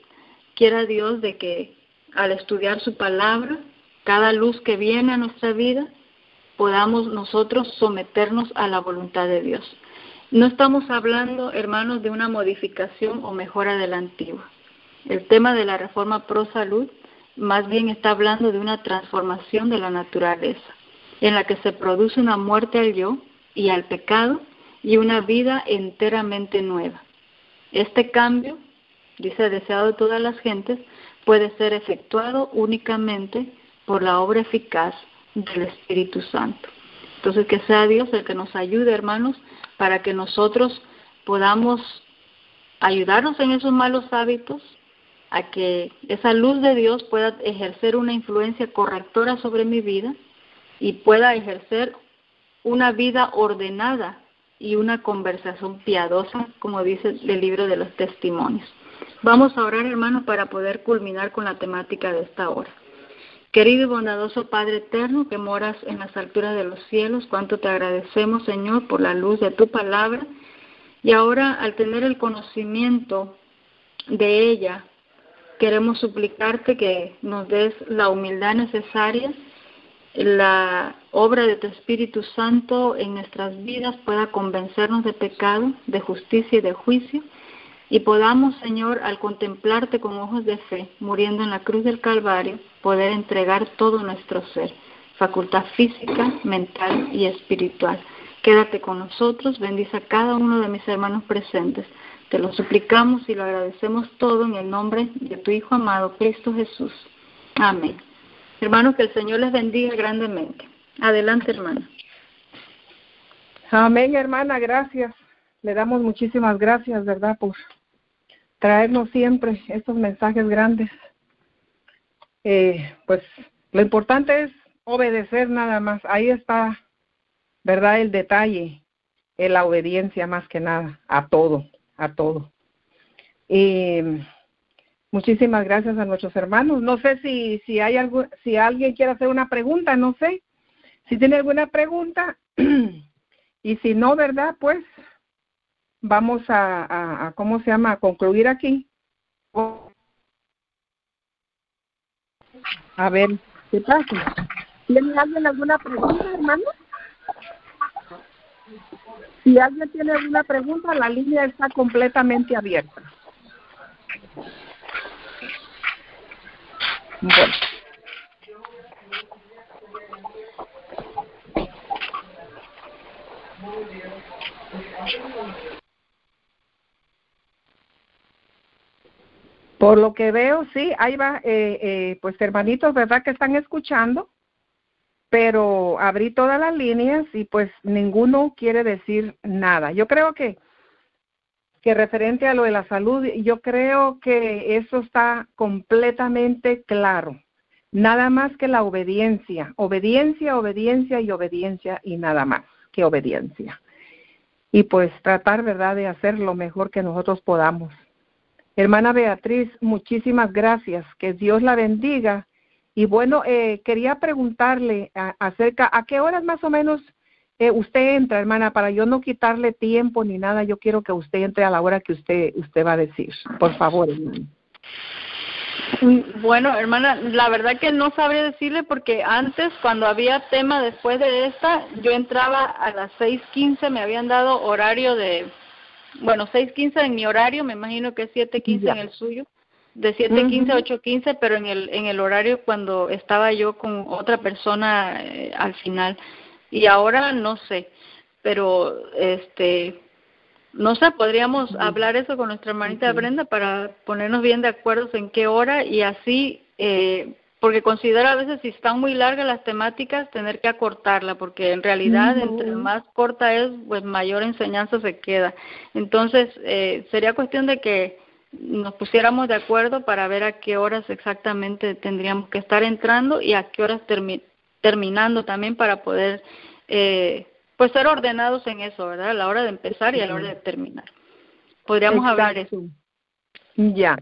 B: Quiera Dios de que al estudiar su palabra, cada luz que viene a nuestra vida, podamos nosotros someternos a la voluntad de Dios. No estamos hablando, hermanos, de una modificación o mejora de la antigua. El tema de la Reforma Pro Salud más bien está hablando de una transformación de la naturaleza, en la que se produce una muerte al yo y al pecado y una vida enteramente nueva. Este cambio dice deseado de todas las gentes, puede ser efectuado únicamente por la obra eficaz del Espíritu Santo. Entonces, que sea Dios el que nos ayude, hermanos, para que nosotros podamos ayudarnos en esos malos hábitos, a que esa luz de Dios pueda ejercer una influencia correctora sobre mi vida y pueda ejercer una vida ordenada y una conversación piadosa, como dice el libro de los testimonios. Vamos a orar, hermanos, para poder culminar con la temática de esta hora. Querido y bondadoso Padre eterno, que moras en las alturas de los cielos, cuánto te agradecemos, Señor, por la luz de tu palabra. Y ahora, al tener el conocimiento de ella, queremos suplicarte que nos des la humildad necesaria, la obra de tu Espíritu Santo en nuestras vidas pueda convencernos de pecado, de justicia y de juicio, y podamos, Señor, al contemplarte con ojos de fe, muriendo en la cruz del Calvario, poder entregar todo nuestro ser, facultad física, mental y espiritual. Quédate con nosotros, bendice a cada uno de mis hermanos presentes. Te lo suplicamos y lo agradecemos todo en el nombre de tu Hijo amado, Cristo Jesús. Amén. Hermanos, que el Señor les bendiga grandemente. Adelante, hermana.
C: Amén, hermana, gracias. Le damos muchísimas gracias, ¿verdad?, por traernos siempre estos mensajes grandes. Pues lo importante es obedecer nada más. Ahí está, ¿verdad?, el detalle, la obediencia más que nada, a todo. Muchísimas gracias a nuestros hermanos. No sé si hay algo, si alguien quiere hacer una pregunta, no sé. Si tiene alguna pregunta, y si no, ¿verdad?, pues vamos a ¿cómo se llama?, a concluir aquí. A ver, ¿qué pasa? ¿Tiene alguien alguna pregunta, hermano? Si alguien tiene alguna pregunta, la línea está completamente abierta. Bueno. Por lo que veo, sí, ahí va, pues hermanitos, ¿verdad?, que están escuchando, pero abrí todas las líneas y pues ninguno quiere decir nada. Yo creo que referente a lo de la salud, yo creo que eso está completamente claro. Nada más que la obediencia, obediencia y nada más que obediencia. Y pues tratar, ¿verdad?, de hacer lo mejor que nosotros podamos. Hermana Beatriz, muchísimas gracias, que Dios la bendiga. Y bueno, quería preguntarle acerca, ¿a qué horas más o menos usted entra, hermana? Para yo no quitarle tiempo ni nada, yo quiero que usted entre a la hora que usted va a decir. Por favor, hermana.
B: Bueno, hermana, la verdad que no sabría decirle porque antes, cuando había tema después de esta, yo entraba a las 6:15, me habían dado horario de, 6:15 en mi horario, me imagino que es 7:15 en el suyo, de 7:15 a 8:15, pero en el horario cuando estaba yo con otra persona al final. Y ahora no sé, pero no sé, podríamos hablar eso con nuestra hermanita Brenda para ponernos bien de acuerdo en qué hora y así, porque considero a veces si están muy largas las temáticas tener que acortarla, porque en realidad entre más corta es, pues mayor enseñanza se queda. Entonces, sería cuestión de que nos pusiéramos de acuerdo para ver a qué horas exactamente tendríamos que estar entrando y a qué horas terminando también para poder pues ser ordenados en eso, ¿verdad? A la hora de empezar y a la hora de terminar. Podríamos hablar eso.
C: Ya.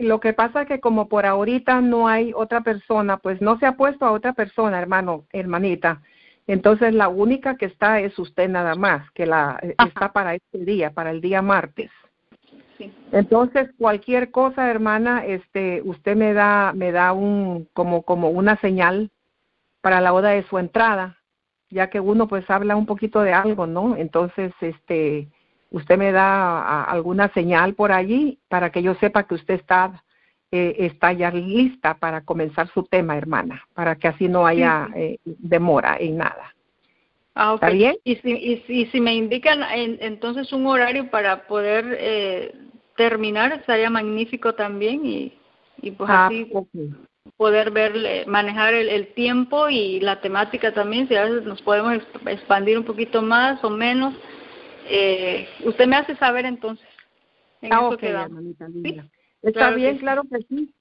C: Lo que pasa es que como por ahorita no hay otra persona, pues no se ha puesto a otra persona, hermanita. Entonces la única que está es usted nada más, que está para este día, para el día martes. Sí. Entonces cualquier cosa, hermana, usted me da como una señal para la hora de su entrada, ya que uno pues habla un poquito de algo, ¿no? Entonces, usted me da alguna señal por allí para que yo sepa que usted está ya lista para comenzar su tema, hermana, para que así no haya demora en nada.
B: Ah, okay.
C: ¿Está bien?
B: Y si me indican entonces un horario para poder terminar, estaría magnífico también y pues así
C: okay.
B: poder manejar el tiempo y la temática también, si a veces nos podemos expandir un poquito más o menos. Usted me hace saber entonces. En eso
C: Ok,
B: quedamos.
C: hermanita linda.
B: ¿Sí?
C: Está
B: Claro
C: bien,
B: que
C: claro que sí.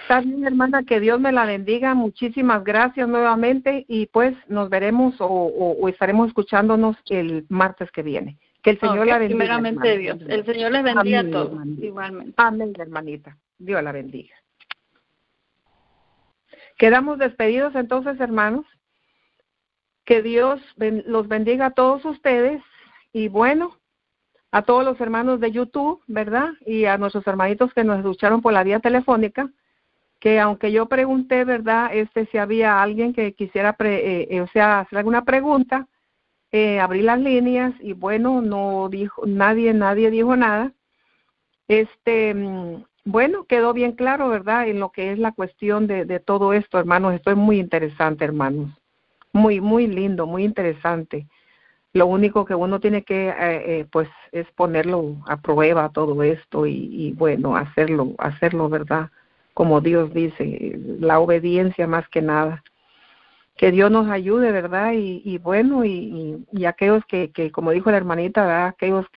C: Está bien, hermana, que Dios me la bendiga. Muchísimas gracias nuevamente y pues nos veremos o estaremos escuchándonos el martes que viene. Que el Señor la bendiga.
B: Primeramente
C: hermana.
B: Dios. El Señor les bendiga
C: Amén,
B: a todos,
C: hermanita.
B: igualmente.
C: Amén, hermanita. Dios la bendiga. Quedamos despedidos entonces, hermanos. Que Dios los bendiga a todos ustedes y bueno, a todos los hermanos de YouTube, ¿verdad? Y a nuestros hermanitos que nos escucharon por la vía telefónica, que aunque yo pregunté, ¿verdad? Si había alguien que quisiera, hacer alguna pregunta, abrí las líneas y bueno, no dijo, nadie dijo nada. Bueno, quedó bien claro, ¿verdad? En lo que es la cuestión de todo esto, hermanos. Esto es muy interesante, hermanos. Muy, muy lindo, muy interesante. Lo único que uno tiene que, pues, es ponerlo a prueba todo esto y bueno, hacerlo, ¿verdad? Como Dios dice, la obediencia más que nada. Que Dios nos ayude, ¿verdad? Y bueno, y aquellos que, como dijo la hermanita, ¿verdad? Aquellos